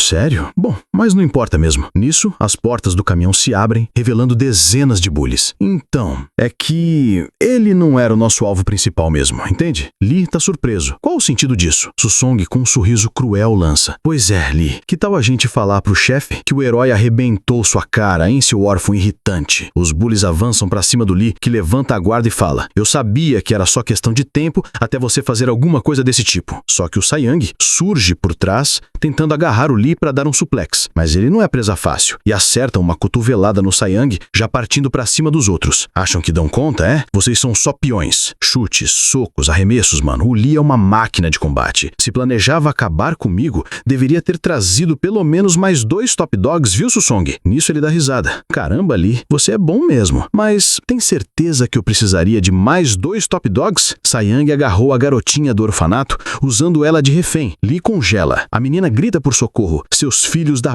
Sério? Bom, mas não importa mesmo. Nisso, as portas do caminhão se abrem, revelando dezenas de bullies. Então, é que ele não era o nosso alvo principal mesmo, entende? Lee tá surpreso. Qual o sentido disso? Susong com um sorriso cruel lança. Pois é, Lee, que tal a gente falar pro chefe que o herói arrebentou sua cara, hein, seu órfão irritante? Os bullies avançam pra cima do Lee, que levanta a guarda e fala: eu sabia que era só questão de tempo até você fazer alguma coisa desse tipo. Só que o Sayang surge por trás, tentando agarrar o Lee pra dar um suplex. Mas ele não é presa fácil e acerta uma cotovelada no Sayang, já partindo pra cima dos outros. Acham que dão conta, é? Vocês são só peões. Chutes, socos, arremessos, mano. O Lee é uma máquina de combate. Se planejava acabar comigo, deveria ter trazido pelo menos mais 2 top dogs, viu, Susong? Nisso ele dá risada. Caramba, Lee, você é bom mesmo. Mas tem certeza que eu precisaria de mais 2 top dogs? Sayang agarrou a garotinha do orfanato, usando ela de refém. Lee congela. A menina grita por socorro. Seus filhos da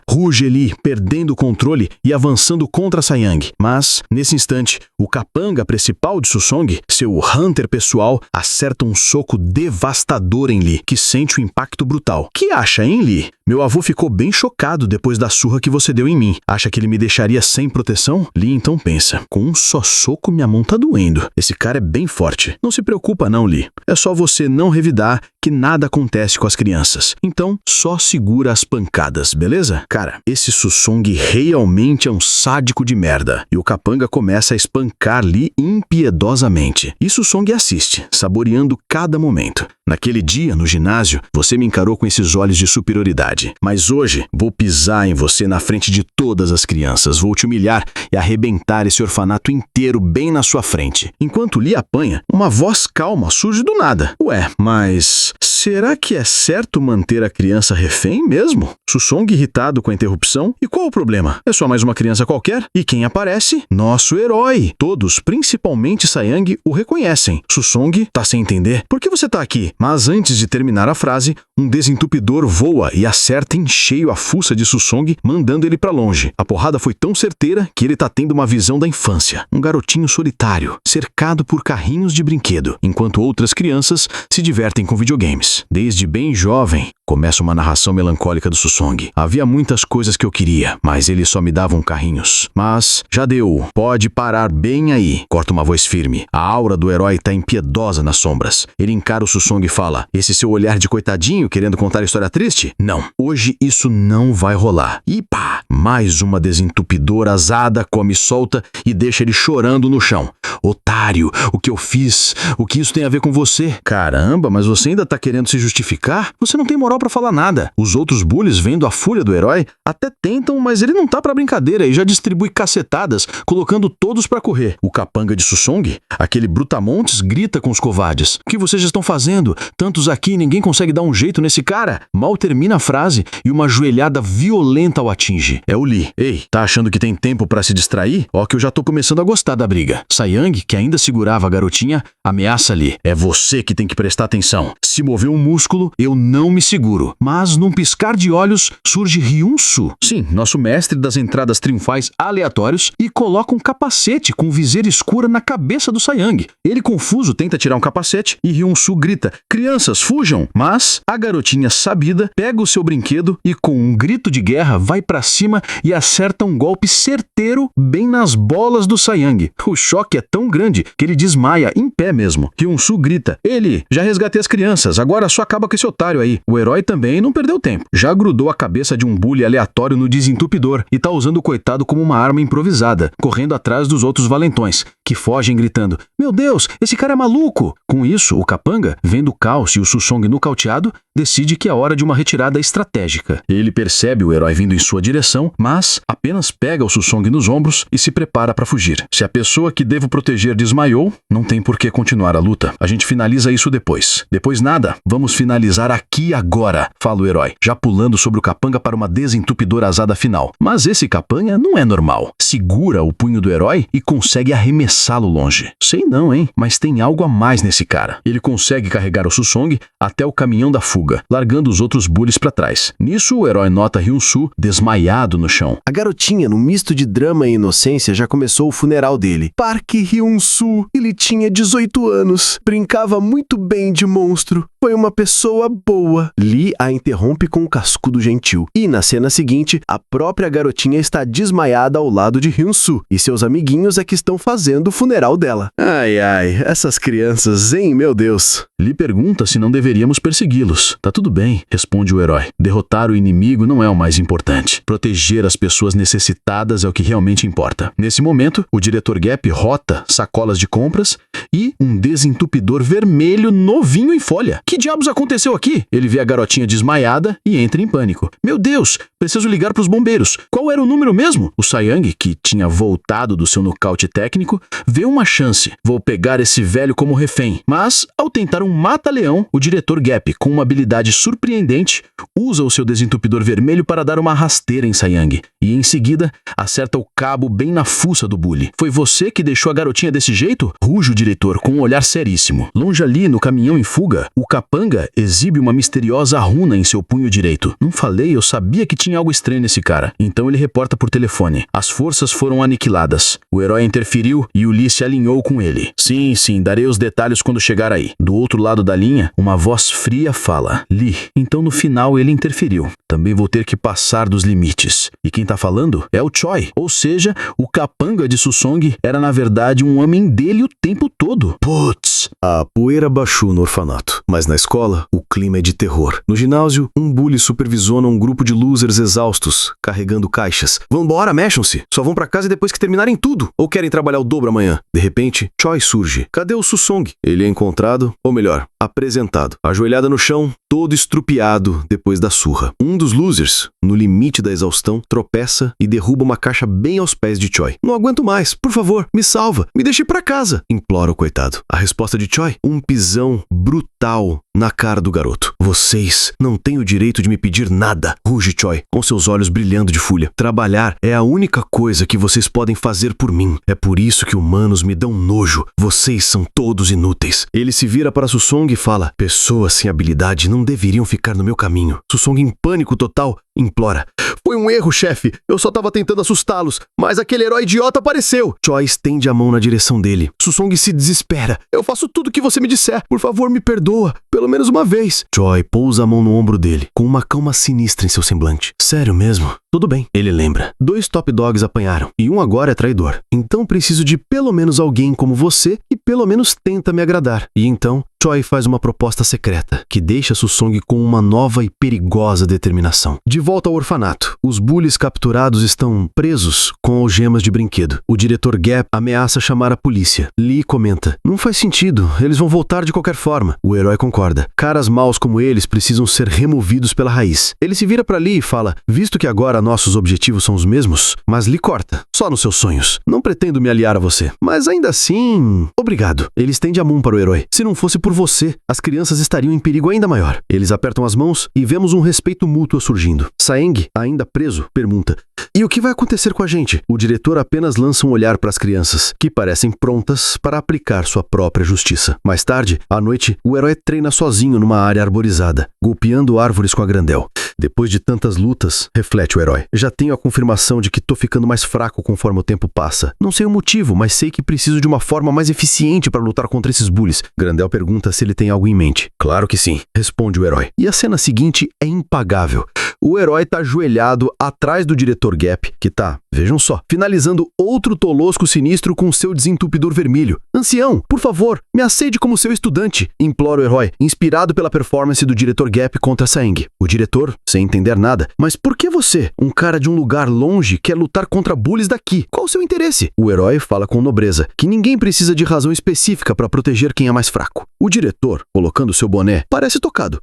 ruge Lee, perdendo o controle e avançando contra Sayang. Mas, nesse instante, o capanga principal de Susong, seu Hunter pessoal, acerta um soco devastador em Lee, que sente o impacto brutal. Que acha, hein, Lee? Meu avô ficou bem chocado depois da surra que você deu em mim. Acha que ele me deixaria sem proteção? Lee então pensa: com um só soco minha mão tá doendo. Esse cara é bem forte. Não se preocupa não, Lee. É só você não revidar que nada acontece com as crianças. Então, só segura as pancadas, beleza? Cara, esse Susong realmente é um sádico de merda. E o capanga começa a espancar Lee impiedosamente. E Susong assiste, saboreando cada momento. Naquele dia, no ginásio, você me encarou com esses olhos de superioridade. Mas hoje, vou pisar em você na frente de todas as crianças. Vou te humilhar e arrebentar esse orfanato inteiro bem na sua frente. Enquanto Lee apanha, uma voz calma surge do nada. Ué, mas será que é certo manter a criança refém mesmo? Susong irritado com a interrupção. E qual o problema? É só mais uma criança qualquer? E quem aparece? Nosso herói. Todos, principalmente Sayang, o reconhecem. Susong tá sem entender. Por que você tá aqui? Mas antes de terminar a frase, um desentupidor voa e acerta em cheio a fuça de Susong, mandando ele pra longe. A porrada foi tão certeira que ele tá tendo uma visão da infância. Um garotinho solitário, cercado por carrinhos de brinquedo, enquanto outras crianças se divertem com videogames. Desde bem jovem, começa uma narração melancólica do Susong. Havia muitas coisas que eu queria, mas eles só me davam carrinhos. Mas já deu. Pode parar bem aí. Corta uma voz firme. A aura do herói tá impiedosa nas sombras. Ele encara o Susong e fala: esse seu olhar de coitadinho querendo contar história triste? Não. Hoje isso não vai rolar. E pá! Mais uma desentupidora azada come solta e deixa ele chorando no chão. Otário, o que eu fiz? O que isso tem a ver com você? Caramba, mas você ainda tá querendo se justificar? Você não tem moral pra falar nada. Os outros bullies, vendo a fúria do herói, até tentam, mas ele não tá pra brincadeira e já distribui cacetadas, colocando todos pra correr. O capanga de Susong, aquele brutamontes, grita com os covardes: o que vocês estão fazendo? Tantos aqui e ninguém consegue dar um jeito nesse cara? Mal termina a frase e uma joelhada violenta o atinge. É o Lee. Ei, tá achando que tem tempo pra se distrair? Ó que eu já tô começando a gostar da briga. Sayang, que ainda segurava a garotinha, ameaça Lee: é você que tem que prestar atenção. Se mover um músculo, eu não me seguro. Mas num piscar de olhos, surge Hyun-Soo. Sim, nosso mestre das entradas triunfais aleatórios, e coloca um capacete com viseira escura na cabeça do Sayang. Ele, confuso, tenta tirar um capacete e Hyun-Soo grita: crianças, fujam! Mas a garotinha sabida pega o seu brinquedo e, com um grito de guerra, vai pra cima e acerta um golpe certeiro bem nas bolas do Sayang. O choque é tão grande que ele desmaia em pé mesmo. Hyun-Soo grita: ele, já resgatei as crianças, agora só acaba com esse otário aí. O herói também não perdeu tempo. Já grudou a cabeça de um bully aleatório no desentupidor e tá usando o coitado como uma arma improvisada, correndo atrás dos outros valentões, que fogem gritando: meu Deus, esse cara é maluco! Com isso, o capanga, vendo o caos e o Susong nocauteado, decide que é hora de uma retirada estratégica. Ele percebe o herói vindo em sua direção, mas apenas pega o Susong nos ombros e se prepara para fugir. Se a pessoa que devo proteger desmaiou, não tem por que continuar a luta. A gente finaliza isso depois. Depois nada, vamos finalizar aqui agora, fala o herói, já pulando sobre o capanga para uma desentupidora azada final. Mas esse capanga não é normal. Segura o punho do herói e consegue arremessar arremessá-lo longe. Sei não, hein? Mas tem algo a mais nesse cara. Ele consegue carregar o Susong até o caminhão da fuga, largando os outros bullies pra trás. Nisso, o herói nota Hyun-soo desmaiado no chão. A garotinha, no misto de drama e inocência, já começou o funeral dele. Park Hyun-soo. Ele tinha 18 anos. Brincava muito bem de monstro. Foi uma pessoa boa. Lee a interrompe com um cascudo gentil. E na cena seguinte, a própria garotinha está desmaiada ao lado de Hyun-soo. E seus amiguinhos é que estão fazendo o funeral dela. Ai, ai, essas crianças, hein, meu Deus. Lee pergunta se não deveríamos persegui-los. Tá tudo bem, responde o herói. Derrotar o inimigo não é o mais importante. Proteger as pessoas necessitadas é o que realmente importa. Nesse momento, o diretor Gap rota sacolas de compras e um desentupidor vermelho novinho em folha. Que diabos aconteceu aqui? Ele vê a garotinha desmaiada e entra em pânico. Meu Deus, preciso ligar para os bombeiros. Qual era o número mesmo? O Sayang, que tinha voltado do seu nocaute técnico, vê uma chance. Vou pegar esse velho como refém. Mas, ao tentar um mata-leão, o diretor Gap, com uma habilidade surpreendente, usa o seu desentupidor vermelho para dar uma rasteira em Sayang. E, em seguida, acerta o cabo bem na fuça do bully. Foi você que deixou a garotinha desse jeito? Ruge o diretor, com um olhar seríssimo. Longe ali, no caminhão em fuga, o capanga exibe uma misteriosa runa em seu punho direito. Não falei, eu sabia que tinha algo estranho nesse cara. Então ele reporta por telefone. As forças foram aniquiladas. O herói interferiu e o Lee se alinhou com ele. Sim, darei os detalhes quando chegar aí. Do outro lado da linha, uma voz fria fala. Lee, então no final ele interferiu. Também vou ter que passar dos limites. E quem tá falando é o Choi. Ou seja, o capanga de Susong era na verdade um homem dele o tempo todo. Putz! A poeira baixou no orfanato, mas na escola, o clima é de terror. No ginásio, um bully supervisiona um grupo de losers exaustos, carregando caixas. Vambora, mexam-se! Só vão pra casa depois que terminarem tudo! Ou querem trabalhar o dobro amanhã? De repente, Choi surge. Cadê o Susong? Ele é encontrado, ou melhor, apresentado. Ajoelhada no chão, todo estrupiado depois da surra. Um dos losers, no limite da exaustão, tropeça e derruba uma caixa bem aos pés de Choi. Não aguento mais, por favor, me salva, me deixe ir pra casa, implora o coitado. A resposta de Choi, um pisão brutal na cara do garoto. Vocês não têm o direito de me pedir nada, ruge Choi, com seus olhos brilhando de fúria. Trabalhar é a única coisa que vocês podem fazer por mim. É por isso que humanos me dão nojo. Vocês são todos inúteis. Ele se vira para Susong e fala, pessoas sem habilidade não deveriam ficar no meu caminho. Susong, em pânico total, implora. Foi um erro, chefe. Eu só tava tentando assustá-los, mas aquele herói idiota apareceu. Choi estende a mão na direção dele. Susong se desespera. Eu faço tudo o que você me disser. Por favor, me perdoa. Pelo menos uma vez. Choi pousa a mão no ombro dele, com uma calma sinistra em seu semblante. Sério mesmo? Tudo bem. Ele lembra. 2 top dogs apanharam, e um agora é traidor. Então preciso de pelo menos alguém como você que pelo menos tenta me agradar. E então, Choi faz uma proposta secreta, que deixa Susong com uma nova e perigosa determinação. De volta ao orfanato, os bullies capturados estão presos com algemas de brinquedo. O diretor Gap ameaça chamar a polícia. Lee comenta, não faz sentido, eles vão voltar de qualquer forma. O herói concorda. Caras maus como eles precisam ser removidos pela raiz. Ele se vira para Lee e fala, visto que agora nossos objetivos são os mesmos, mas Lee corta, só nos seus sonhos. Não pretendo me aliar a você, mas ainda assim... Obrigado. Ele estende a mão para o herói. Se não fosse por você, as crianças estariam em perigo ainda maior. Eles apertam as mãos e vemos um respeito mútuo surgindo. Saeng, ainda preso, pergunta, e o que vai acontecer com a gente? O diretor apenas lança um olhar para as crianças, que parecem prontas para aplicar sua própria justiça. Mais tarde, à noite, o herói treina sozinho numa área arborizada, golpeando árvores com a grandel. Depois de tantas lutas, reflete o herói, já tenho a confirmação de que tô ficando mais fraco conforme o tempo passa. Não sei o motivo, mas sei que preciso de uma forma mais eficiente para lutar contra esses bullies. Grandel pergunta se ele tem algo em mente. Claro que sim, responde o herói. E a cena seguinte é impagável. O herói tá ajoelhado atrás do diretor Gap, que tá, vejam só, finalizando outro tolosco sinistro com seu desentupidor vermelho. Ancião, por favor, me aceite como seu estudante, implora o herói, inspirado pela performance do diretor Gap contra Saeng. O diretor, sem entender nada, mas por que você, um cara de um lugar longe, quer lutar contra bullies daqui? Qual o seu interesse? O herói fala com nobreza, que ninguém precisa de razão específica para proteger quem é mais fraco. O diretor, colocando seu boné, parece tocado.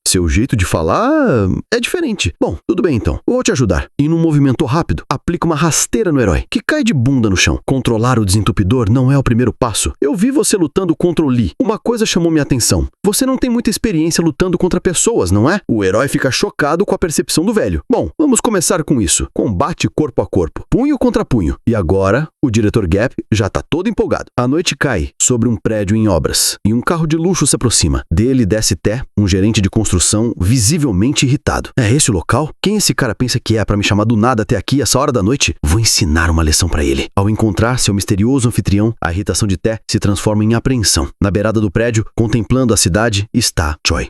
Seu jeito de falar é diferente. Bom, tudo bem então, vou te ajudar. E num movimento rápido, aplica uma rasteira no herói, que cai de bunda no chão. Controlar o desentupidor não é o primeiro passo. Eu vi você lutando contra o Lee. Uma coisa chamou minha atenção. Você não tem muita experiência lutando contra pessoas, não é? O herói fica chocado com a percepção do velho. Bom, vamos começar com isso. Combate corpo a corpo. Punho contra punho. E agora, o diretor Gap já tá todo empolgado. A noite cai sobre um prédio em obras e um carro de luxo se aproxima. Dele desce Té, um gerente de construção visivelmente irritado. É esse o local? Quem esse cara pensa que é pra me chamar do nada até aqui essa hora da noite? Vou ensinar uma lição pra ele. Ao encontrar seu misterioso anfitrião, a irritação de Té se transforma em apreensão. Na beirada do prédio, contemplando a cidade, está Choi.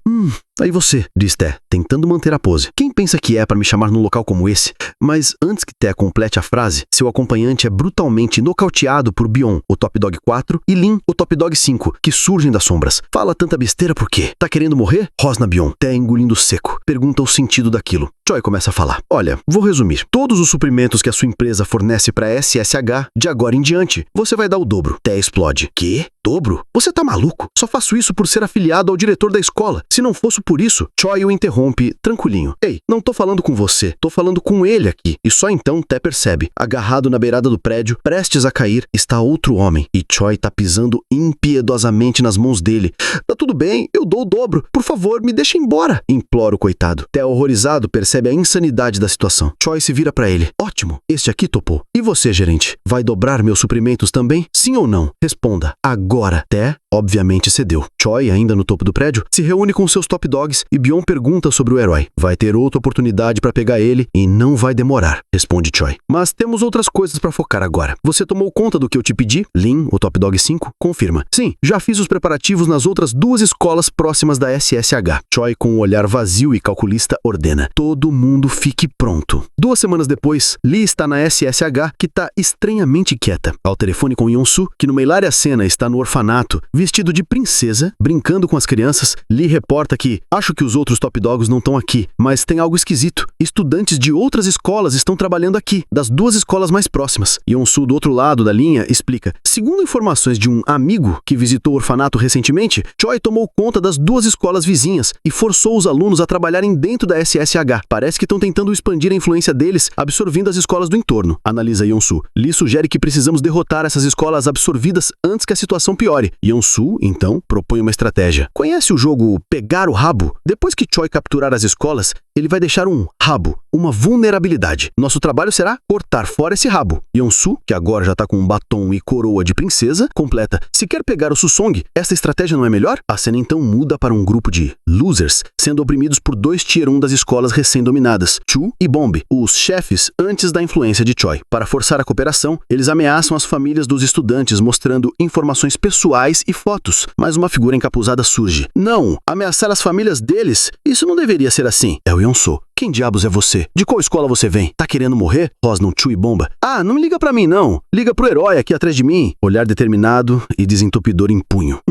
Aí você, diz Té, tentando manter a pose. Quem pensa que é pra me chamar num local como esse? Mas antes que Té complete a frase, seu acompanhante é brutalmente nocauteado por Bion, o Top Dog 4, e Lin, o Top Dog 5, que surgem das sombras. Fala tanta besteira por quê? Tá querendo morrer? Rosna Bion, Té engolindo seco. Pergunta o sentido daquilo. Choi começa a falar. Olha, vou resumir. Todos os suprimentos que a sua empresa fornece pra SSH, de agora em diante, você vai dar o dobro. Té explode. Quê? Dobro? Você tá maluco? Só faço isso por ser afiliado ao diretor da escola. Se não fosse por isso, Choi o interrompe, tranquilinho. Ei, não tô falando com você, tô falando com ele aqui. E só então Té percebe. Agarrado na beirada do prédio, prestes a cair, está outro homem. E Choi tá pisando impiedosamente nas mãos dele. Tá tudo bem, eu dou o dobro. Por favor, me deixa embora. Implora o coitado. Té, horrorizado, percebe a insanidade da situação. Choi se vira pra ele. Ótimo, este aqui topou. E você, gerente? Vai dobrar meus suprimentos também? Sim ou não? Responda. Agora. Té, obviamente, cedeu. Choi, ainda no topo do prédio, se reúne com seus top dogs e Bion pergunta sobre o herói. Vai ter outra oportunidade pra pegar ele e não vai demorar, responde Choi. Mas temos outras coisas pra focar agora. Você tomou conta do que eu te pedi? Lin, o Top Dog 5, confirma. Sim, já fiz os preparativos nas outras 2 escolas próximas da SSH. Choi, com um olhar vazio e calculista, ordena. Todo mundo fique pronto. 2 semanas depois, Lee está na SSH, que tá estranhamente quieta. Ao telefone com Yeon-soo, que numa hilária cena está no orfanato, vestido de princesa, brincando com as crianças, Lee reporta que acho que os outros Top Dogs não estão aqui, mas tem algo esquisito. Estudantes de outras escolas estão trabalhando aqui, das 2 escolas mais próximas. Yeon-soo, do outro lado da linha, explica. Segundo informações de um amigo que visitou o orfanato recentemente, Choi tomou conta das 2 escolas vizinhas e forçou os alunos a trabalharem dentro da SSH. Parece que estão tentando expandir a influência deles, absorvendo as escolas do entorno. Analisa Yeon-soo. Lee sugere que precisamos derrotar essas escolas absorvidas antes que a situação piore. Yeon-soo, então, propõe uma estratégia. Conhece o jogo Pegar o Rabo? Depois que Choi capturar as escolas, ele vai deixar um rabo, uma vulnerabilidade. Nosso trabalho será cortar fora esse rabo. Yeon-soo, que agora já tá com um batom e coroa de princesa, completa. Se quer pegar o Susong, essa estratégia não é melhor? A cena então muda para um grupo de losers, sendo oprimidos por 2 Tier 1 das escolas recém-dominadas, Chu e Bomb, os chefes antes da influência de Choi. Para forçar a cooperação, eles ameaçam as famílias dos estudantes, mostrando informações pessoais e fotos. Mas uma figura encapuzada surge. Não, ameaçar as famílias deles? Isso não deveria ser assim. É o Yeon-soo. Quem diabos é você? De qual escola você vem? Tá querendo morrer? Rosnam, Chu e Bomba. Ah, não me liga pra mim, não. Liga pro herói aqui atrás de mim. Olhar determinado e desentupidor em punho.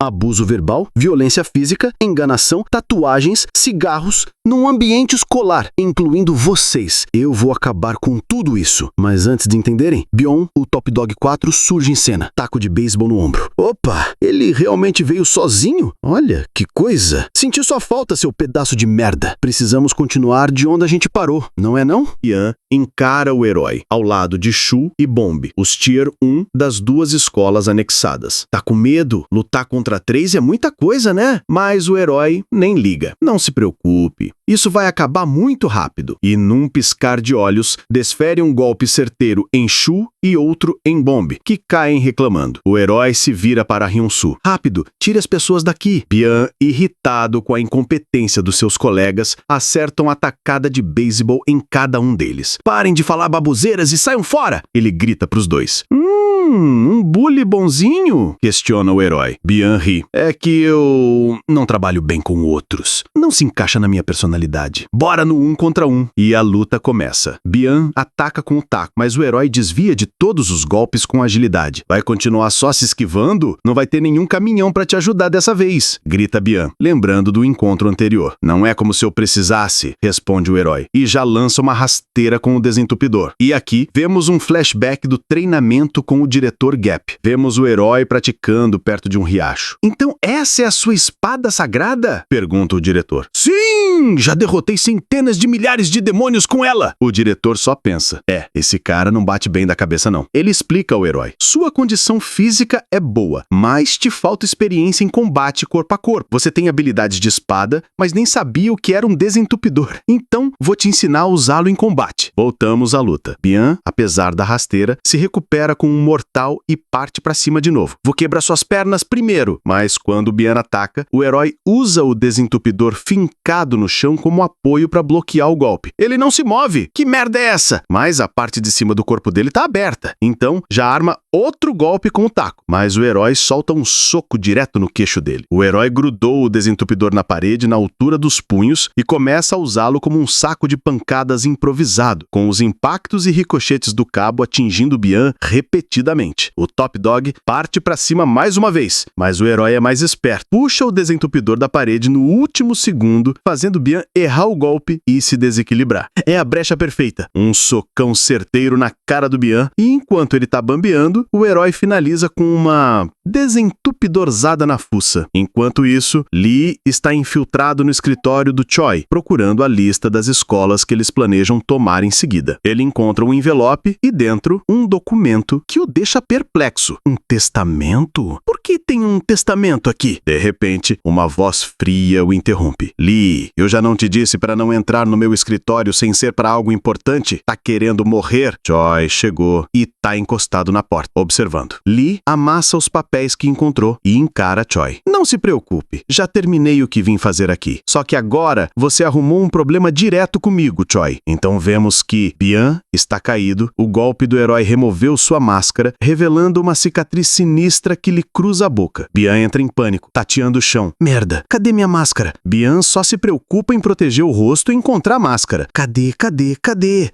Abuso verbal, violência física, enganação, tatuagens, cigarros, num ambiente escolar, incluindo vocês. Eu vou acabar com tudo isso. Mas antes de entenderem, Bion, o Top Dog 4, surge em cena. Taco de beisebol no ombro. Opa, ele realmente veio sozinho? Olha, que coisa. Senti sua falta, seu pedaço de merda. Precisamos continuar de onde a gente parou, não é não? Yan encara o herói, ao lado de Chu e Bomb, os Tier 1 das 2 escolas anexadas. Tá com medo? Lutar contra 3 é muita coisa, né? Mas o herói nem liga. Não se preocupe. Isso vai acabar muito rápido. E num piscar de olhos, desfere um golpe certeiro em Chu e outro em Bomb, que caem reclamando. O herói se vira para Hyun-soo. Rápido, tire as pessoas daqui. Bian, irritado com a incompetência dos seus colegas, acerta uma tacada de beisebol em cada um deles. Parem de falar baboseiras e saiam fora! Ele grita pros 2. Um bully bonzinho? Questiona o herói. Bian ri. É que eu não trabalho bem com outros. Não se encaixa na minha personalidade. Bora no 1 contra 1. E a luta começa. Bian ataca com o taco, mas o herói desvia de todos os golpes com agilidade. Vai continuar só se esquivando? Não vai ter nenhum caminhão pra te ajudar dessa vez, grita Bian, lembrando do encontro anterior. Não é como se eu precisasse, responde o herói, e já lança uma rasteira com o desentupidor. E aqui vemos um flashback do treinamento com o diretor Gap. Vemos o herói praticando perto de um riacho. Então essa é a sua espada sagrada? Pergunta o diretor. Sim! Já derrotei centenas de milhares de demônios com ela! O diretor só pensa. Esse cara não bate bem da cabeça não. Ele explica ao herói. Sua condição física é boa, mas te falta experiência em combate corpo a corpo. Você tem habilidades de espada, mas nem sabia o que era um desentupidor. Então, vou te ensinar a usá-lo em combate. Voltamos à luta. Bian, apesar da rasteira, se recupera com um mortal e parte pra cima de novo. Vou quebrar suas pernas primeiro. Mas quando Bian ataca, o herói usa o desentupidor fincado no chão como apoio pra bloquear o golpe. Ele não se move. Que merda é essa? Mas a parte de cima do corpo dele tá aberta. Então, já arma outro golpe com o taco. Mas o herói solta um soco direto no queixo dele. O herói grudou o desentupidor na parede na altura dos punhos e começa a usá-lo como um saco de pancadas improvisado, com os impactos e ricochetes do cabo atingindo Bian repetidamente. O Top Dog parte pra cima mais uma vez, mas o herói é mais esperto. Puxa o desentupidor da parede no último segundo, fazendo Bian errar o golpe e se desequilibrar. É a brecha perfeita. Um socão certeiro na cara do Bian e enquanto ele tá bambeando, o herói finaliza com uma desentupidorzada na fuça. Enquanto isso, Lee está infiltrado no escritório do Choi, procurando a lista das escolas que eles planejam tomar em seguida. Ele encontra um envelope e dentro um documento que o deixa perplexo. Um testamento? Por que tem um testamento aqui? De repente, uma voz fria o interrompe. Lee, eu já não te disse para não entrar no meu escritório sem ser para algo importante? Tá querendo morrer? Choi chegou e tá encostado na porta, observando. Lee amassa os papéis que encontrou e encara Choi. Não se preocupe, já terminei o que vim fazer aqui. Só que agora você arrumou um problema direto comigo, Choi. Então vemos que Bian está caído, o golpe do herói removeu sua máscara, revelando uma cicatriz sinistra que lhe cruza a boca. Bian entra em pânico, tateando o chão. Merda, cadê minha máscara? Bian só se preocupa em proteger o rosto e encontrar a máscara. Cadê?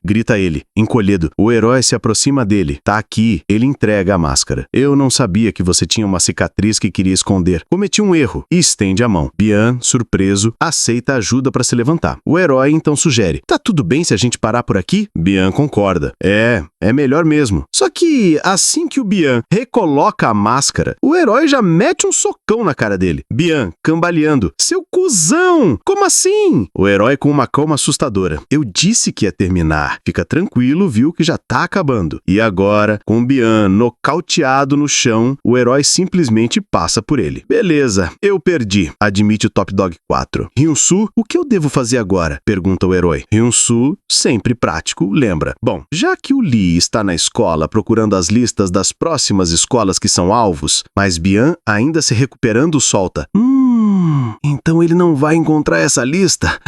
Grita ele, encolhido. O herói se aproxima dele. Tá aqui, ele entrega a máscara. Eu não sabia que você tinha uma cicatriz que queria esconder. Cometi um erro. E estende a mão. Bian, surpreso, aceita ajuda para se levantar. O herói então sugere. Tá tudo bem se a gente parar por aqui? Bian concorda. É melhor mesmo. Só que assim que o Bian recoloca a máscara, o herói já mete um socão na cara dele. Bian, cambaleando. Seu cuzão! Como assim? O herói com uma calma assustadora. Eu disse que ia terminar. Fica tranquilo, viu que já tá acabando. E agora, com Bian nocauteado no chão, o herói simplesmente passa por ele. Beleza, eu perdi, admite o Top Dog 4. Hyun-soo, o que eu devo fazer agora? Pergunta o herói. Hyun-soo, sempre prático, lembra. Bom, já que o Lee está na escola procurando as listas das próximas escolas que são alvos, mas Bian, ainda se recuperando, solta. Então ele não vai encontrar essa lista?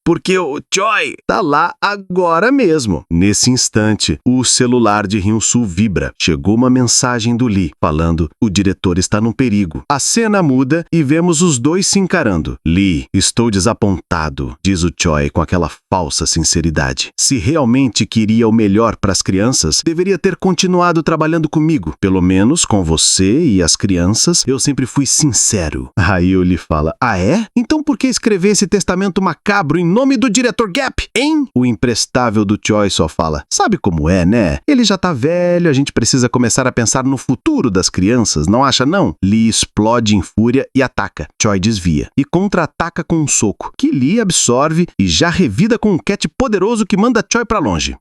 Porque o Choi tá lá agora mesmo. Nesse instante, o celular de Hyun-soo vibra. Chegou uma mensagem do Lee, falando: o diretor está num perigo. A cena muda e vemos os dois se encarando. Lee, estou desapontado, diz o Choi com aquela falsa sinceridade. Se realmente queria o melhor para as crianças, deveria ter continuado trabalhando comigo. Pelo menos com você e as crianças, eu sempre fui sincero. Aí o Lee fala: ah é? Então por que escrever esse testamento macabro em nome do diretor Gap, hein? O imprestável do Choi só fala: sabe como é, né? Ele já tá velho, a gente precisa começar a pensar no futuro das crianças, não acha não? Lee explode em fúria e ataca. Choi desvia e contra-ataca com um soco, que Lee absorve e já revida com um catch poderoso que manda Choi pra longe.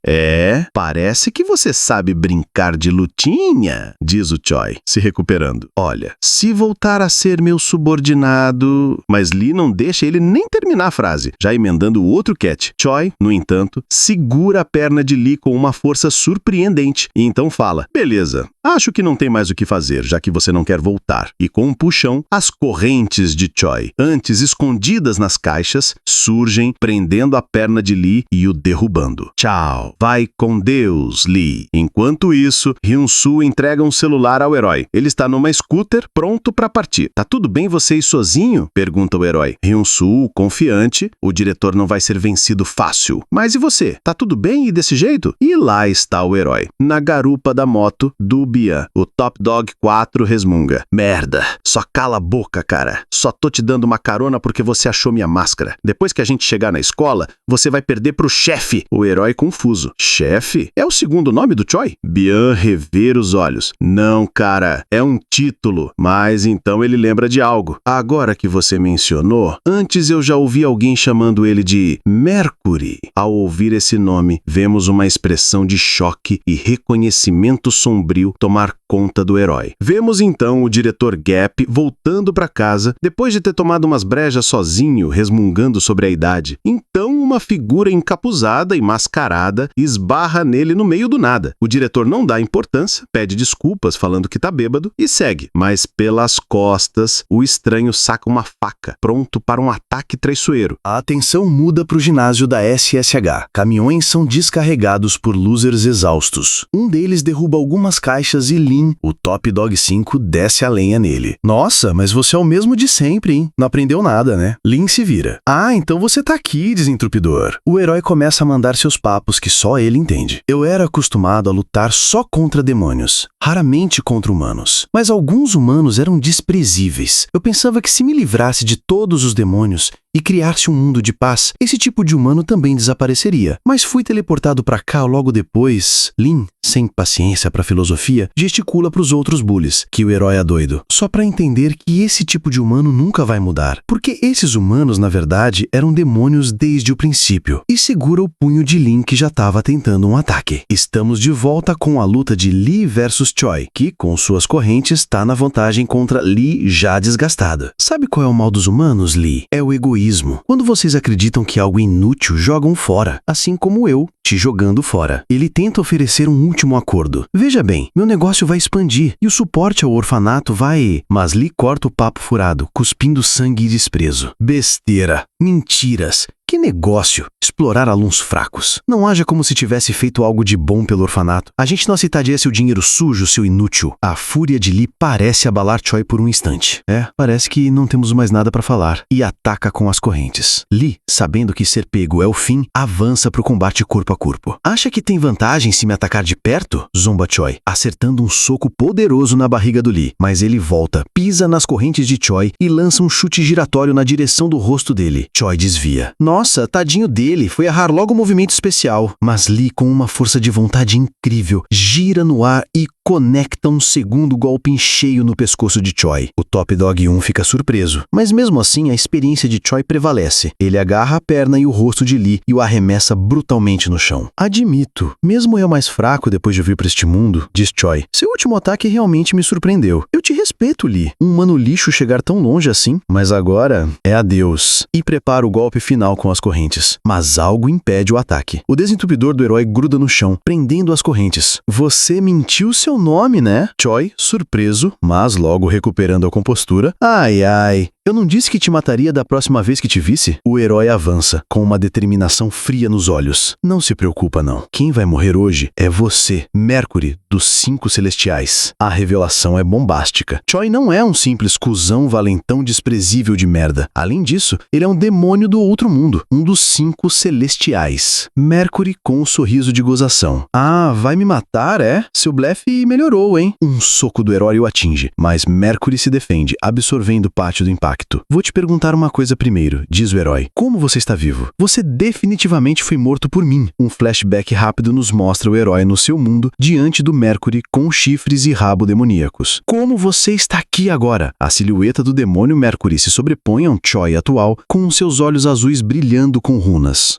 Parece que você sabe brincar de lutinha, diz o Choi, se recuperando. Olha, se voltar a ser meu subordinado... Mas Lee não deixa ele nem terminar a frase, já emendando o outro catch. Choi, no entanto, segura a perna de Lee com uma força surpreendente e então fala: beleza, acho que não tem mais o que fazer, já que você não quer voltar. E com um puxão, as correntes de Choi, antes escondidas nas caixas, surgem, prendendo a perna de Lee e o derrubando. Tchau, vai com Deus, Lee. Enquanto isso, Hyun-soo entrega um celular ao herói. Ele está numa scooter, pronto para partir. Tá tudo bem você ir sozinho? Pergunta o herói. Hyun-soo, confiante, o diretor não vai ser vencido fácil. Mas e você? Tá tudo bem e desse jeito? E lá está o herói, na garupa da moto do Bian. O Top Dog 4 resmunga. Merda. Só cala a boca, cara. Só tô te dando uma carona porque você achou minha máscara. Depois que a gente chegar na escola, você vai perder pro chefe. O herói confuso. Chefe? É o segundo nome do Choi? Bian revira os olhos. Não, cara. É um título. Mas então ele lembra de algo. Agora que você mencionou, antes eu já ouvi alguém chamando ele de Mercury. Ao ouvir esse nome, vemos uma expressão de choque e reconhecimento sombrio tomar conta do herói. Vemos então o diretor Gap voltando para casa depois de ter tomado umas brejas sozinho, resmungando sobre a idade. Então uma figura encapuzada e mascarada esbarra nele no meio do nada. O diretor não dá importância, pede desculpas falando que tá bêbado e segue. Mas pelas costas, o estranho saca uma faca, pronto para um ataque traiçoeiro. A atenção muda para o ginásio da SSH. Caminhões são descarregados por losers exaustos. Um deles derruba algumas caixas e Lin, o Top Dog 5, desce a lenha nele. Nossa, mas você é o mesmo de sempre, hein? Não aprendeu nada, né? Lin se vira. Ah, então você tá aqui, desentrupidor. O herói começa a mandar seus papos que só ele entende. Eu era acostumado a lutar só contra demônios, raramente contra humanos. Mas alguns humanos eram desprezíveis. Eu pensava que se me livrasse de todos os demônios e criar-se um mundo de paz, esse tipo de humano também desapareceria. Mas fui teleportado para cá logo depois. Lin, sem paciência para filosofia, gesticula para os outros bullies, que o herói é doido, só para entender que esse tipo de humano nunca vai mudar, porque esses humanos, na verdade, eram demônios desde o princípio, e segura o punho de Lin que já estava tentando um ataque. Estamos de volta com a luta de Lee versus Choi, que, com suas correntes, está na vantagem contra Lee já desgastado. Sabe qual é o mal dos humanos, Lee? É o egoísmo. Quando vocês acreditam que algo é inútil, jogam fora, assim como eu, te jogando fora. Ele tenta oferecer um último acordo. Veja bem, meu negócio vai expandir e o suporte ao orfanato vai... Mas Lee corta o papo furado, cuspindo sangue e desprezo. Besteira. Mentiras. Que negócio! Explorar alunos fracos. Não haja como se tivesse feito algo de bom pelo orfanato. A gente não aceitaria seu dinheiro sujo, seu inútil. A fúria de Lee parece abalar Choi por um instante. Parece que não temos mais nada para falar. E ataca com as correntes. Lee, sabendo que ser pego é o fim, avança pro combate corpo a corpo. Acha que tem vantagem se me atacar de perto? Zomba Choi, acertando um soco poderoso na barriga do Lee. Mas ele volta, pisa nas correntes de Choi e lança um chute giratório na direção do rosto dele. Choi desvia. Nossa, tadinho dele, foi errar logo o movimento especial. Mas Lee, com uma força de vontade incrível, gira no ar e conecta um segundo golpe em cheio no pescoço de Choi. O Top Dog 1 fica surpreso, mas mesmo assim a experiência de Choi prevalece. Ele agarra a perna e o rosto de Lee e o arremessa brutalmente no chão. Admito, mesmo eu mais fraco depois de vir para este mundo, diz Choi, seu último ataque realmente me surpreendeu. Eu te respeito, Lee. Um humano lixo chegar tão longe assim, mas agora é adeus. E prepara o golpe final com as correntes. Mas algo impede o ataque. O desentupidor do herói gruda no chão, prendendo as correntes. Você mentiu seu nome, né? Choi, surpreso, mas logo recuperando a compostura. Ai, ai. Eu não disse que te mataria da próxima vez que te visse? O herói avança, com uma determinação fria nos olhos. Não se preocupa, não. Quem vai morrer hoje é você, Mercury, dos 5 Celestiais. A revelação é bombástica. Choi não é um simples cuzão valentão desprezível de merda. Além disso, ele é um demônio do outro mundo, um dos 5 Celestiais. Mercury com um sorriso de gozação. Ah, vai me matar, é? Seu blefe melhorou, hein? Um soco do herói o atinge, mas Mercury se defende, absorvendo parte do impacto. Vou te perguntar uma coisa primeiro, diz o herói. Como você está vivo? Você definitivamente foi morto por mim. Um flashback rápido nos mostra o herói no seu mundo, diante do Mercury com chifres e rabo demoníacos. Como você está aqui agora? A silhueta do demônio Mercury se sobrepõe a um Choi atual, com seus olhos azuis brilhando com runas.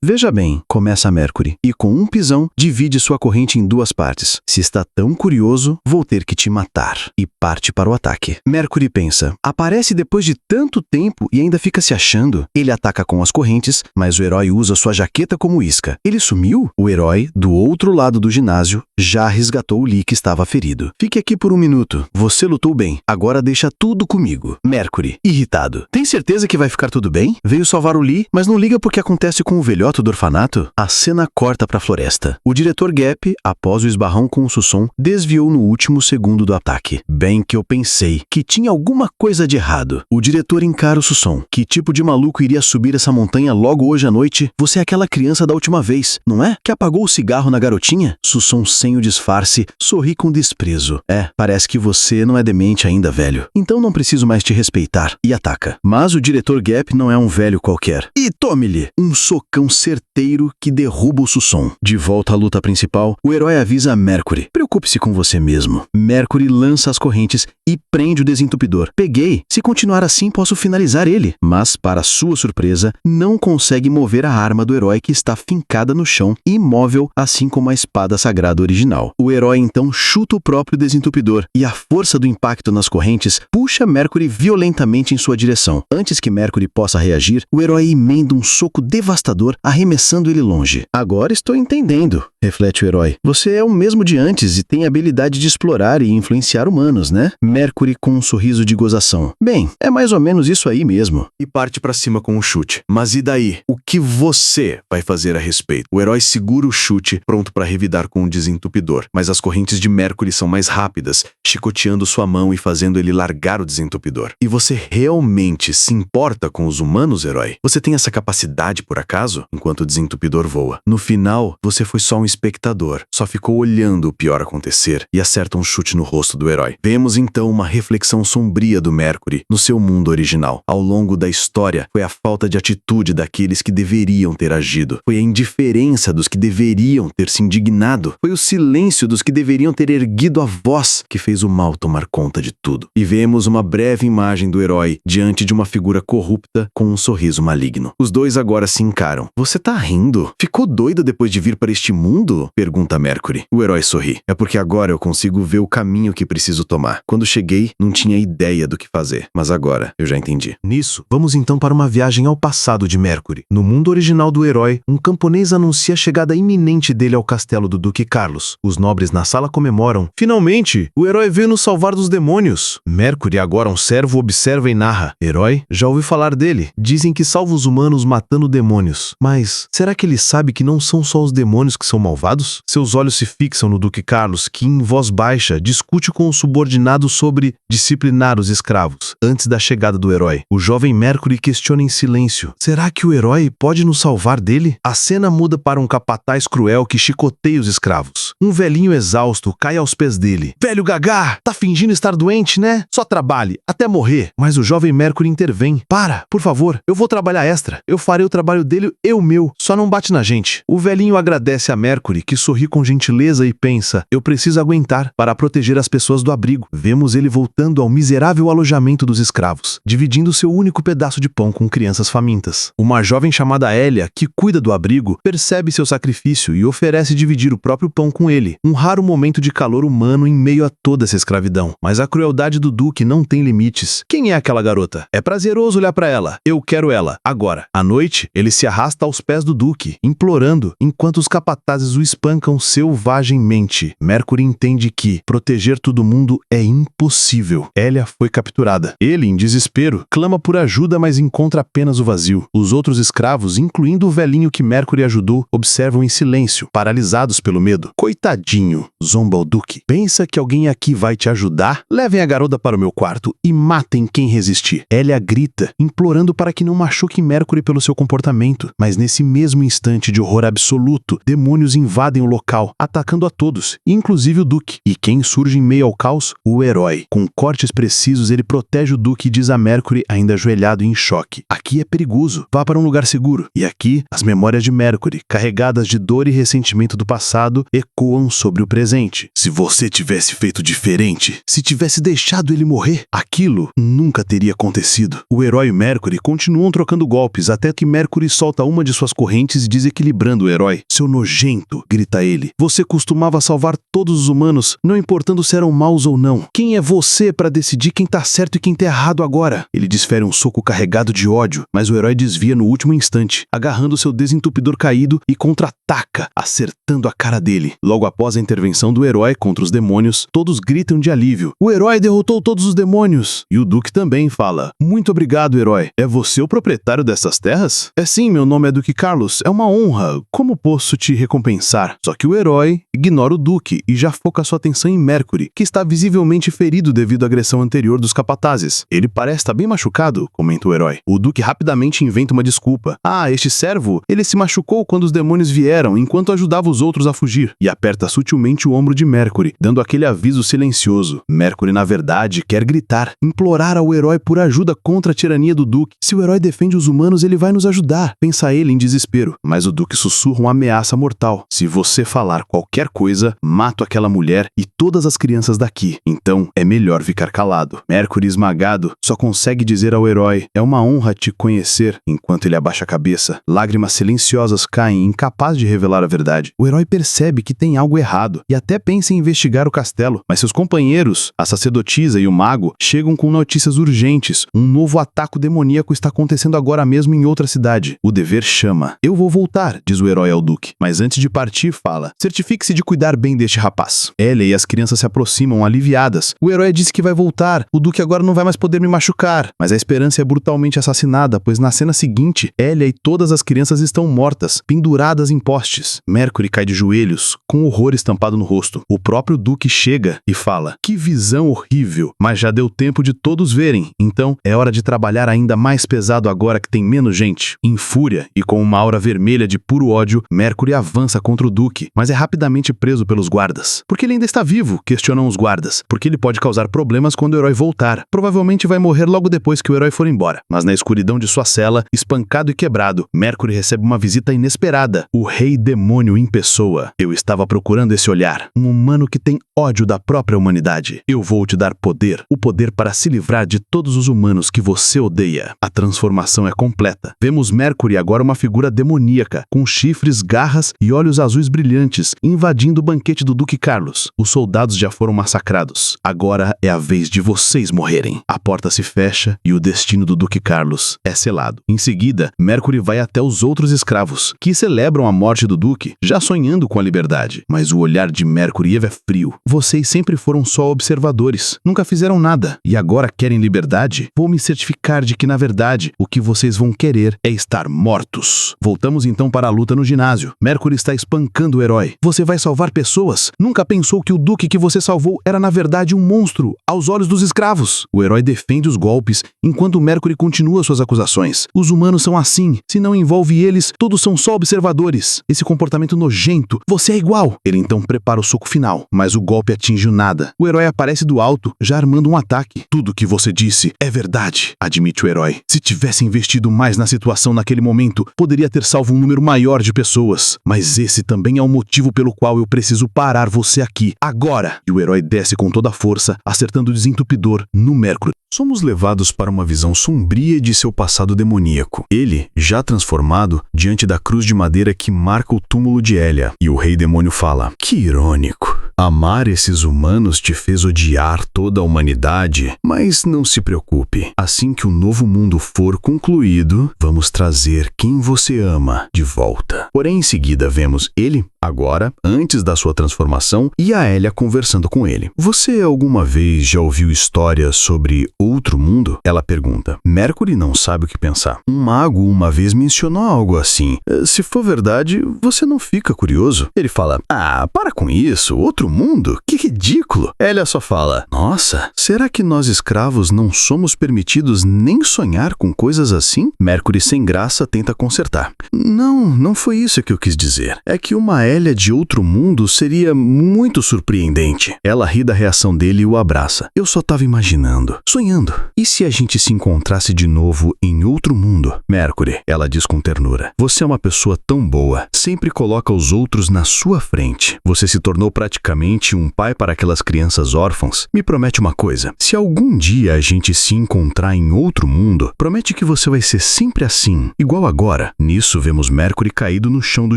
Veja bem, começa Mercury, e com um pisão, divide sua corrente em 2 partes. Se está tão curioso, vou ter que te matar. E parte para o ataque. Mercury pensa, aparece depois de tanto tempo e ainda fica se achando. Ele ataca com as correntes, mas o herói usa sua jaqueta como isca. Ele sumiu? O herói, do outro lado do ginásio, já resgatou o Lee que estava ferido. Fique aqui por 1 minuto. Você lutou bem. Agora deixa tudo comigo. Mercury, irritado. Tem certeza que vai ficar tudo bem? Veio salvar o Lee, mas não liga porque acontece com com o velhote do orfanato? A cena corta pra floresta. O diretor Gap, após o esbarrão com o Susson, desviou no último segundo do ataque. Bem que eu pensei que tinha alguma coisa de errado. O diretor encara o Susson. Que tipo de maluco iria subir essa montanha logo hoje à noite? Você é aquela criança da última vez, não é? Que apagou o cigarro na garotinha? Susson, sem o disfarce, sorri com desprezo. Parece que você não é demente ainda, velho. Então não preciso mais te respeitar. E ataca. Mas o diretor Gap não é um velho qualquer. E tome-lhe um socão certeiro que derruba o Susson. De volta à luta principal, o herói avisa a Mercury. Preocupe-se com você mesmo. Mercury lança as correntes e prende o desentupidor. Peguei. Se continuar assim, posso finalizar ele. Mas, para sua surpresa, não consegue mover a arma do herói que está fincada no chão, imóvel, assim como a espada sagrada original. O herói então chuta o próprio desentupidor e a força do impacto nas correntes puxa Mercury violentamente em sua direção. Antes que Mercury possa reagir, o herói emenda um soco devastador, arremessando ele longe. Agora estou entendendo, reflete o herói. Você é o mesmo de antes e tem a habilidade de explorar e influenciar humanos, né? Mercury com um sorriso de gozação. Bem, é mais ou menos isso aí mesmo. E parte pra cima com um chute. Mas e daí? O que você vai fazer a respeito? O herói segura o chute, pronto pra revidar com o desentupidor. Mas as correntes de Mercury são mais rápidas, chicoteando sua mão e fazendo ele largar o desentupidor. E você realmente se importa com os humanos, herói? Você tem essa capacidade, por acaso? Enquanto o desentupidor voa. No final, você foi só um espectador. Só ficou olhando o pior acontecer e acerta um chute no rosto do herói. Vemos então uma reflexão sombria do Mercury no seu mundo original. Ao longo da história, foi a falta de atitude daqueles que deveriam ter agido. Foi a indiferença dos que deveriam ter se indignado. Foi o silêncio dos que deveriam ter erguido a voz que fez o mal tomar conta de tudo. E vemos uma breve imagem do herói diante de uma figura corrupta com um sorriso maligno. Os dois agora se encaram. Você tá rindo? Ficou doido depois de vir para este mundo? Pergunta Mercury. O herói sorri. É porque agora eu consigo ver o caminho que preciso tomar. Quando cheguei, não tinha ideia do que fazer. Mas agora, eu já entendi. Nisso, vamos então para uma viagem ao passado de Mercury. No mundo original do herói, um camponês anuncia a chegada iminente dele ao castelo do Duque Carlos. Os nobres na sala comemoram. Finalmente, o herói veio nos salvar dos demônios. Mercury, agora um servo, observa e narra. Herói, já ouvi falar dele. Dizem que salva os humanos matando demônios. Mas, será que ele sabe que não são só os demônios que são malvados? Seus olhos se fixam no Duque Carlos, que em voz baixa discute com o subordinado sobre disciplinar os escravos. Antes da chegada do herói, o jovem Mercury questiona em silêncio. Será que o herói pode nos salvar dele? A cena muda para um capataz cruel que chicoteia os escravos. Um velhinho exausto cai aos pés dele. Velho gagá, tá fingindo estar doente, né? Só trabalhe, até morrer. Mas o jovem Mercury intervém. Para, por favor, eu vou trabalhar extra. Eu farei o trabalho dele e o meu. Só não bate na gente. O velhinho agradece a Mercury, que sorri com gentileza e pensa, eu preciso aguentar para proteger as pessoas do abrigo. Vemos ele voltando ao miserável alojamento dos escravos, dividindo seu único pedaço de pão com crianças famintas. Uma jovem chamada Elia, que cuida do abrigo, percebe seu sacrifício e oferece dividir o próprio pão com ele. Um raro momento de calor humano em meio a toda essa escravidão. Mas a crueldade do Duque não tem limites. Quem é aquela garota? É prazeroso olhar para ela. Eu quero ela. Agora. À noite, ele se arrasta aos pés do Duque, implorando, enquanto os capatazes o espancam selvagemmente. Mercury entende que proteger todo mundo é impossível. Elia foi capturada. Ele, em desespero, clama por ajuda, mas encontra apenas o vazio. Os outros escravos, incluindo o velhinho que Mercury ajudou, observam em silêncio, paralisados pelo medo. Coitadinho, zomba o Duque. Pensa que alguém aqui vai te ajudar? Levem a garota para o meu quarto e matem quem resistir. Elia grita, implorando para que não machuquem Mercury pelo seu comportamento. Mas nesse mesmo instante de horror absoluto, demônios invadem o local, atacando a todos, inclusive o Duque. E quem surge em meio ao caos? O herói. Com cortes precisos, ele protege o Duque e diz a Mercury, ainda ajoelhado e em choque. Aqui é perigoso. Vá para um lugar seguro. E aqui, as memórias de Mercury, carregadas de dor e ressentimento do passado, ecoam sobre o presente. Se você tivesse feito diferente, se tivesse deixado ele morrer, aquilo nunca teria acontecido. O herói e Mercury continuam trocando golpes até que Mercury solta uma de suas correntes, desequilibrando o herói. Seu nojento, grita ele. Você costumava salvar todos os humanos, não importando se eram maus ou não. Quem é você para decidir quem tá certo e quem tá errado agora? Ele desfere um soco carregado de ódio, mas o herói desvia no último instante, agarrando seu desentupidor caído e contra-ataca, acertando a cara dele. Logo após a intervenção do herói contra os demônios, todos gritam de alívio. O herói derrotou todos os demônios! E o Duque também fala. Muito obrigado, herói. É você o proprietário dessas terras? É sim, meu nome é Duque Carlos. É uma honra. Como posso te recompensar? Só que o herói ignora o Duque e já foca sua atenção em Mercury, que está visivelmente ferido devido à agressão anterior dos capatazes. Ele parece estar bem machucado, comenta o herói. O Duque rapidamente inventa uma desculpa. Ah, este servo, ele se machucou quando os demônios vieram, enquanto ajudava os outros a fugir. E aperta sutilmente o ombro de Mercury, dando aquele aviso silencioso. Mercury, na verdade, quer gritar, implorar ao herói por ajuda contra a tirania do Duque. Se o herói defende os humanos, ele vai nos ajudar, pensa ele em desespero. Mas o Duque sussurra uma ameaça mortal. Se você falar qualquer coisa, mato aquela mulher e todas as crianças daqui. Então, é melhor ficar calado. Mercury, esmagado, só consegue dizer ao herói: é uma honra te conhecer. Enquanto ele abaixa a cabeça, lágrimas silenciosas caem, incapaz de revelar a verdade. O herói percebe que tem algo errado e até pensa em investigar o castelo, mas seus companheiros, a sacerdotisa e o mago, chegam com notícias urgentes. Um novo ataque demoníaco está acontecendo agora mesmo em outra cidade. O dever chama. Eu vou voltar, diz o herói ao Duque, mas antes de partir fala: certifique-se de cuidar bem deste rapaz. Ellie e as crianças se aproximam aliviadas. O herói disse que vai voltar. O Duque agora não vai mais poder me machucar. Mas a esperança é brutalmente assassinada, pois na cena seguinte, Ellie e todas as crianças estão mortas, penduradas em postes. Mercury cai de joelhos, com horror estampado no rosto. O próprio Duque chega e fala: que visão horrível, mas já deu tempo de todos verem. Então, é hora de trabalhar ainda mais pesado agora que tem menos gente. Em fúria e com uma aura vermelha de puro ódio, Mercury avança contra o Duque, mas é rapidamente preso pelos guardas. Por que ele ainda está vivo? Questionam os guardas. Porque ele pode causar problemas quando o herói voltar. Provavelmente vai morrer logo depois que o herói for embora. Mas na escuridão de sua cela, espancado e quebrado, Mercury recebe uma visita inesperada. O Rei Demônio em pessoa. Eu estava procurando esse olhar. Um humano que tem ódio da própria humanidade. Eu vou te dar poder. O poder para se livrar de todos os humanos que você odeia. A transformação é completa. Vemos Mercury agora uma figura demoníaca, com chifres, garras e olhos azuis brilhantes, invadindo o banquete do Duque Carlos. Os soldados já foram massacrados. Agora é a vez de vocês morrerem. A porta se fecha e o destino do Duque Carlos é selado. Em seguida, Mercury vai até os outros escravos, que celebram a morte do Duque, já sonhando com a liberdade. Mas o olhar de Mercury e Eva é frio. Vocês sempre foram só observadores. Nunca fizeram nada. E agora querem liberdade? Vou me certificar de que, na verdade, o que vocês vão querer é estar mortos. Voltamos então para a luta no ginásio. Mercury está espancando o herói. Você vai salvar pessoas? Nunca pensou que o Duque que você salvou era, na verdade, um monstro aos olhos dos escravos? O herói defende os golpes, enquanto Mercury continua suas acusações. Os humanos são assim. Se não envolve eles, todos são só observadores. Esse comportamento nojento. Você é igual. Ele então prepara o soco final, mas o golpe atinge o nada. O herói aparece do alto, já armando um ataque. Tudo que você disse é verdade, admite o herói. Se tivesse investido mais na situação naquele momento, poderia ter salvo um número maior de pessoas. Mas esse também é o motivo pelo qual eu preciso parar você aqui, agora. E o herói desce com toda a força, acertando o desentupidor no Mercury. Somos levados para uma visão sombria de seu passado demoníaco. Ele, já transformado, diante da cruz de madeira que marca o túmulo de Elia. E o Rei Demônio fala: que irônico. Amar esses humanos te fez odiar toda a humanidade, mas não se preocupe. Assim que o novo mundo for concluído, vamos trazer quem você ama de volta. Porém, em seguida vemos ele, agora, antes da sua transformação, e a Elia conversando com ele. Você alguma vez já ouviu histórias sobre outro mundo? Ela pergunta. Mercury não sabe o que pensar. Um mago uma vez mencionou algo assim. Se for verdade, você não fica curioso? Ele fala: ah, para com isso, outro mundo? Que ridículo. Elia só fala: nossa, será que nós escravos não somos permitidos nem sonhar com coisas assim? Mercury sem graça tenta consertar. Não foi isso que eu quis dizer. É que uma Elia de outro mundo seria muito surpreendente. Ela ri da reação dele e o abraça. Eu só tava imaginando, sonhando. E se a gente se encontrasse de novo em outro mundo? Mercury, ela diz com ternura. Você é uma pessoa tão boa. Sempre coloca os outros na sua frente. Você se tornou praticamente um pai para aquelas crianças órfãs. Me promete uma coisa. Se algum dia a gente se encontrar em outro mundo, promete que você vai ser sempre assim, igual agora. Nisso vemos Mercury caído no chão do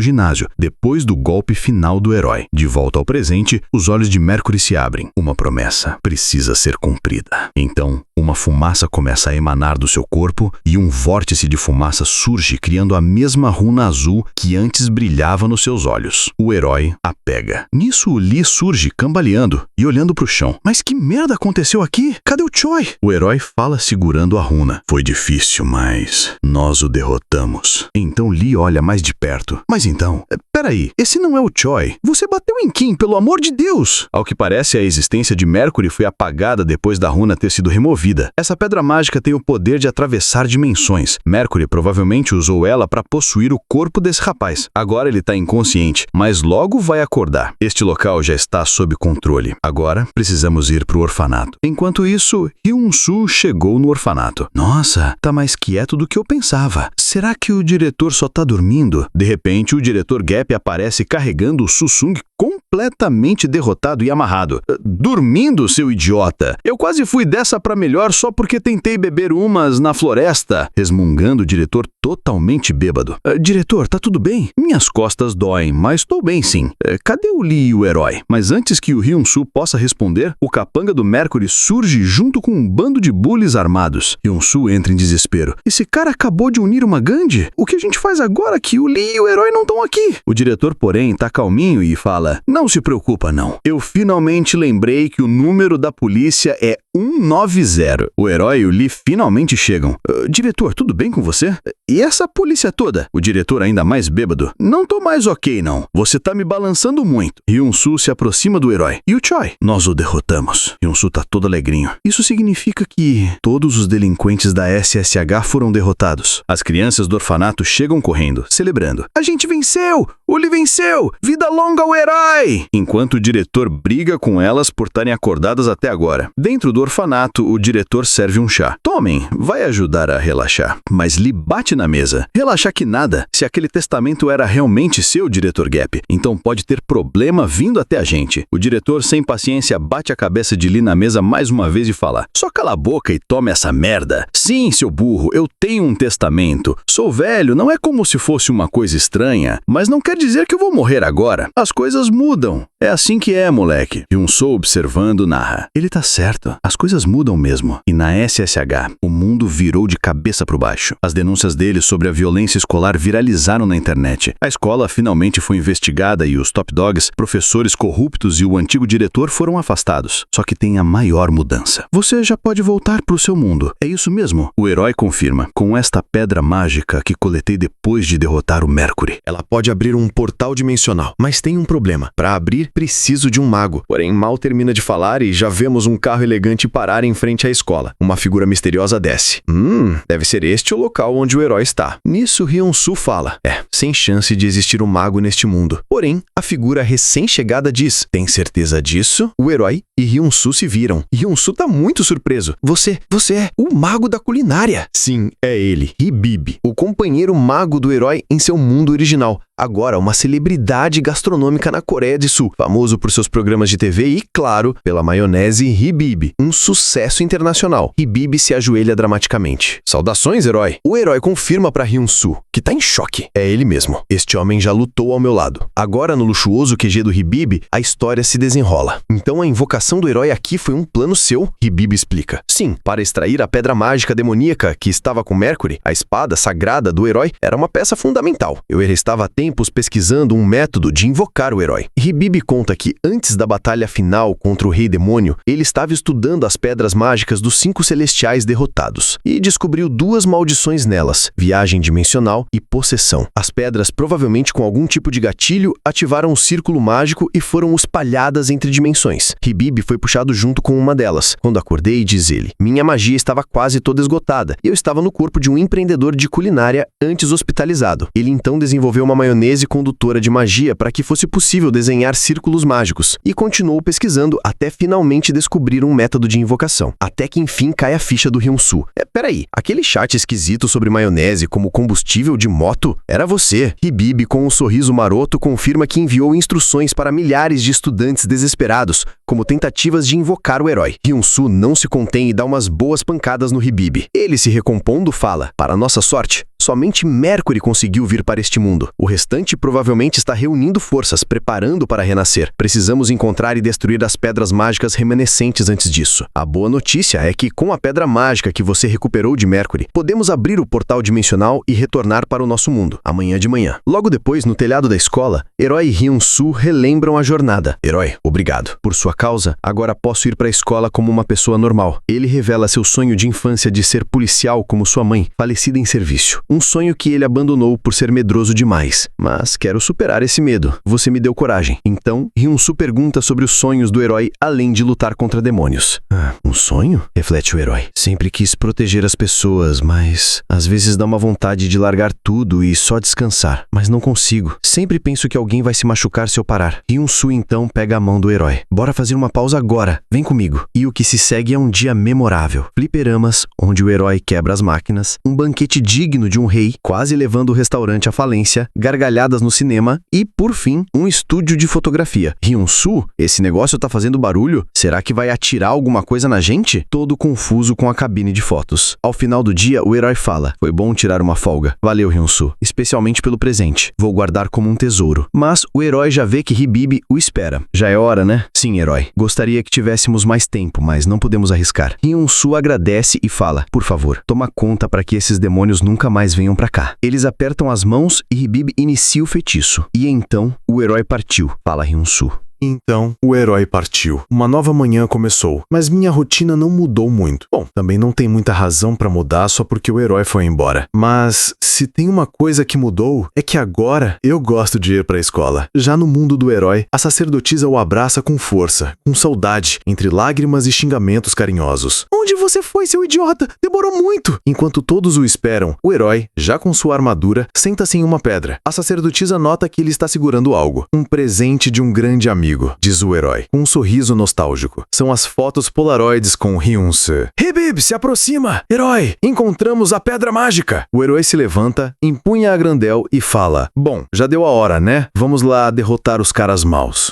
ginásio, depois do golpe final do herói. De volta ao presente, os olhos de Mercury se abrem. Uma promessa precisa ser cumprida. Então, uma fumaça começa a emanar do seu corpo e um vórtice de fumaça surge, criando a mesma runa azul que antes brilhava nos seus olhos. O herói a pega. Nisso, o Lee ressurge, cambaleando e olhando pro chão. Mas que merda aconteceu aqui? Cadê o Choi? O herói fala segurando a runa. Foi difícil, mas nós o derrotamos. Então Lee olha mais de perto. Mas então, peraí, esse não é o Choi. Você bateu em Kim, pelo amor de Deus! Ao que parece, a existência de Mercury foi apagada depois da runa ter sido removida. Essa pedra mágica tem o poder de atravessar dimensões. Mercury provavelmente usou ela para possuir o corpo desse rapaz. Agora ele tá inconsciente, mas logo vai acordar. Este local já está sob controle. Agora precisamos ir pro orfanato. Enquanto isso, Hyun-soo chegou no orfanato. Nossa, tá mais quieto do que eu pensava. Será que o diretor só tá dormindo? De repente, o diretor Gap aparece carregando o Susung completamente derrotado e amarrado. Dormindo, seu idiota! Eu quase fui dessa pra melhor só porque tentei beber umas na floresta, resmungando o diretor totalmente bêbado. Diretor, tá tudo bem? Minhas costas doem, mas tô bem sim. Cadê o Lee, o herói? Mas antes que o Hyun-soo possa responder, o capanga do Mercury surge junto com um bando de bullies armados. Hyun-soo entra em desespero. Esse cara acabou de unir uma gangue? O que a gente faz agora que o Lee e o herói não estão aqui? O diretor, porém, tá calminho e fala: não se preocupa não. Eu finalmente lembrei que o número da polícia é 190. O herói e o Lee finalmente chegam. Diretor, tudo bem com você? E essa polícia toda? O diretor ainda mais bêbado. Não tô mais ok não. Você tá me balançando muito. Hyun-soo se aproxima do herói. E o Choi? Nós o derrotamos. Hyun-soo tá todo alegrinho. Isso significa que todos os delinquentes da SSH foram derrotados. As crianças do orfanato chegam correndo, celebrando. A gente venceu! O Lee venceu! Vida longa ao herói! Enquanto o diretor briga com elas por estarem acordadas até agora. Dentro do orfanato, o diretor serve um chá. Tomem, vai ajudar a relaxar. Mas Lee bate na mesa. Relaxar que nada. Se aquele testamento era realmente seu, diretor Gap, então pode ter problema vindo até a gente. O diretor, sem paciência, bate a cabeça de Lee na mesa mais uma vez e fala: só cala a boca e tome essa merda. Sim, seu burro, eu tenho um testamento. Sou velho, não é como se fosse uma coisa estranha, mas não quer dizer que eu vou morrer agora. As coisas mudam. É assim que é, moleque. Hyun-soo observando narra. Ele tá certo. As coisas mudam mesmo. E na SSH, o mundo virou de cabeça para baixo. As denúncias dele sobre a violência escolar viralizaram na internet. A escola finalmente foi investigada e os top dogs, professores corruptos e o antigo diretor foram afastados. Só que tem a maior mudança. Você já pode voltar pro seu mundo. É isso mesmo. O herói confirma. Com esta pedra mágica que coletei depois de derrotar o Mercury. Ela pode abrir um portal dimensional, mas tem um problema. Para abrir, preciso de um mago. Porém, mal termina de falar e já vemos um carro elegante parar em frente à escola. Uma figura misteriosa desce. Deve ser este o local onde o herói está. Nisso, Hyun-soo fala: sem chance de existir um mago neste mundo. Porém, a figura recém-chegada diz: tem certeza disso? O herói e Hyun-soo se viram. Hyun-soo tá muito surpreso. Você é o mago da culinária. Sim, é ele, Hibib, o companheiro mago do herói em seu mundo original. Agora uma celebridade gastronômica na Coreia do Sul, famoso por seus programas de TV e, claro, pela maionese Hibib, um sucesso internacional. Hibib se ajoelha dramaticamente. Saudações, herói! O herói confirma para Hyun-soo, que tá em choque. É ele mesmo. Este homem já lutou ao meu lado. Agora, no luxuoso QG do Hibib, a história se desenrola. Então a invocação do herói aqui foi um plano seu? Hibib explica. Sim, para extrair a pedra mágica demoníaca que estava com Mercury, a espada sagrada do herói era uma peça fundamental. Eu estava há tempos pesquisando um método de invocar o herói. Hibib conta que antes da batalha final contra o Rei Demônio, ele estava estudando as pedras mágicas dos 5 celestiais derrotados e descobriu 2 maldições nelas: viagem dimensional e possessão. As pedras, provavelmente com algum tipo de gatilho, ativaram um círculo mágico e foram espalhadas entre dimensões. Hibib foi puxado junto com uma delas. Quando acordei, diz ele, minha magia estava quase toda esgotada e eu estava no corpo de um empreendedor de culinária antes hospitalizado. Ele então desenvolveu uma maionese condutora de magia para que fosse possível desenhar círculos mágicos e continuou pesquisando até finalmente descobrir um método de invocação. Até que enfim cai a ficha do Hyun-soo. Peraí, aquele chat esquisito sobre maionese como combustível de moto? Era você. Hibib, com um sorriso maroto, confirma que enviou instruções para milhares de estudantes desesperados, como tentativas de invocar o herói. Hyun-soo não se contém e dá umas boas pancadas no Hibib. Ele, se recompondo, fala: para nossa sorte, Somente Mercury conseguiu vir para este mundo. O restante provavelmente está reunindo forças, preparando para renascer. Precisamos encontrar e destruir as pedras mágicas remanescentes antes disso. A boa notícia é que, com a pedra mágica que você recuperou de Mercury, podemos abrir o portal dimensional e retornar para o nosso mundo, amanhã de manhã. Logo depois, no telhado da escola, Herói e Hyun-Soo relembram a jornada. Herói, obrigado. Por sua causa, agora posso ir para a escola como uma pessoa normal. Ele revela seu sonho de infância de ser policial como sua mãe, falecida em serviço. Um sonho que ele abandonou por ser medroso demais. Mas quero superar esse medo. Você me deu coragem. Então, Hyun-Soo pergunta sobre os sonhos do herói além de lutar contra demônios. Um sonho? Reflete o herói. Sempre quis proteger as pessoas, mas às vezes dá uma vontade de largar tudo e só descansar. Mas não consigo. Sempre penso que alguém vai se machucar se eu parar. Hyun-Soo então pega a mão do herói. Bora fazer uma pausa agora. Vem comigo. E o que se segue é um dia memorável. Fliperamas, onde o herói quebra as máquinas, um banquete digno de um rei, quase levando o restaurante à falência, gargalhadas no cinema e, por fim, um estúdio de fotografia. Hyun-Soo, esse negócio tá fazendo barulho? Será que vai atirar alguma coisa na gente? Todo confuso com a cabine de fotos. Ao final do dia, o herói fala: foi bom tirar uma folga. Valeu, Hyun-Soo, especialmente pelo presente. Vou guardar como um tesouro. Mas o herói já vê que Hibib o espera. Já é hora, né? Sim, herói. Gostaria que tivéssemos mais tempo, mas não podemos arriscar. Hyun-Soo agradece e fala: por favor, toma conta para que esses demônios nunca mais venham pra cá. Eles apertam as mãos e Hibib inicia o feitiço. E então, o herói partiu, fala Hyun-Soo. Então, o herói partiu. Uma nova manhã começou, mas minha rotina não mudou muito. Bom, também não tem muita razão pra mudar só porque o herói foi embora. Mas, se tem uma coisa que mudou, é que agora eu gosto de ir pra escola. Já no mundo do herói, a sacerdotisa o abraça com força, com saudade, entre lágrimas e xingamentos carinhosos. Onde você foi, seu idiota? Demorou muito! Enquanto todos o esperam, o herói, já com sua armadura, senta-se em uma pedra. A sacerdotisa nota que ele está segurando algo. Um presente de um grande amigo, diz o herói, com um sorriso nostálgico. São as fotos polaroids com Hyun-Soo. Hibib, se aproxima! Herói, encontramos a pedra mágica! O herói se levanta, empunha a Grandel e fala: bom, já deu a hora, né? Vamos lá derrotar os caras maus.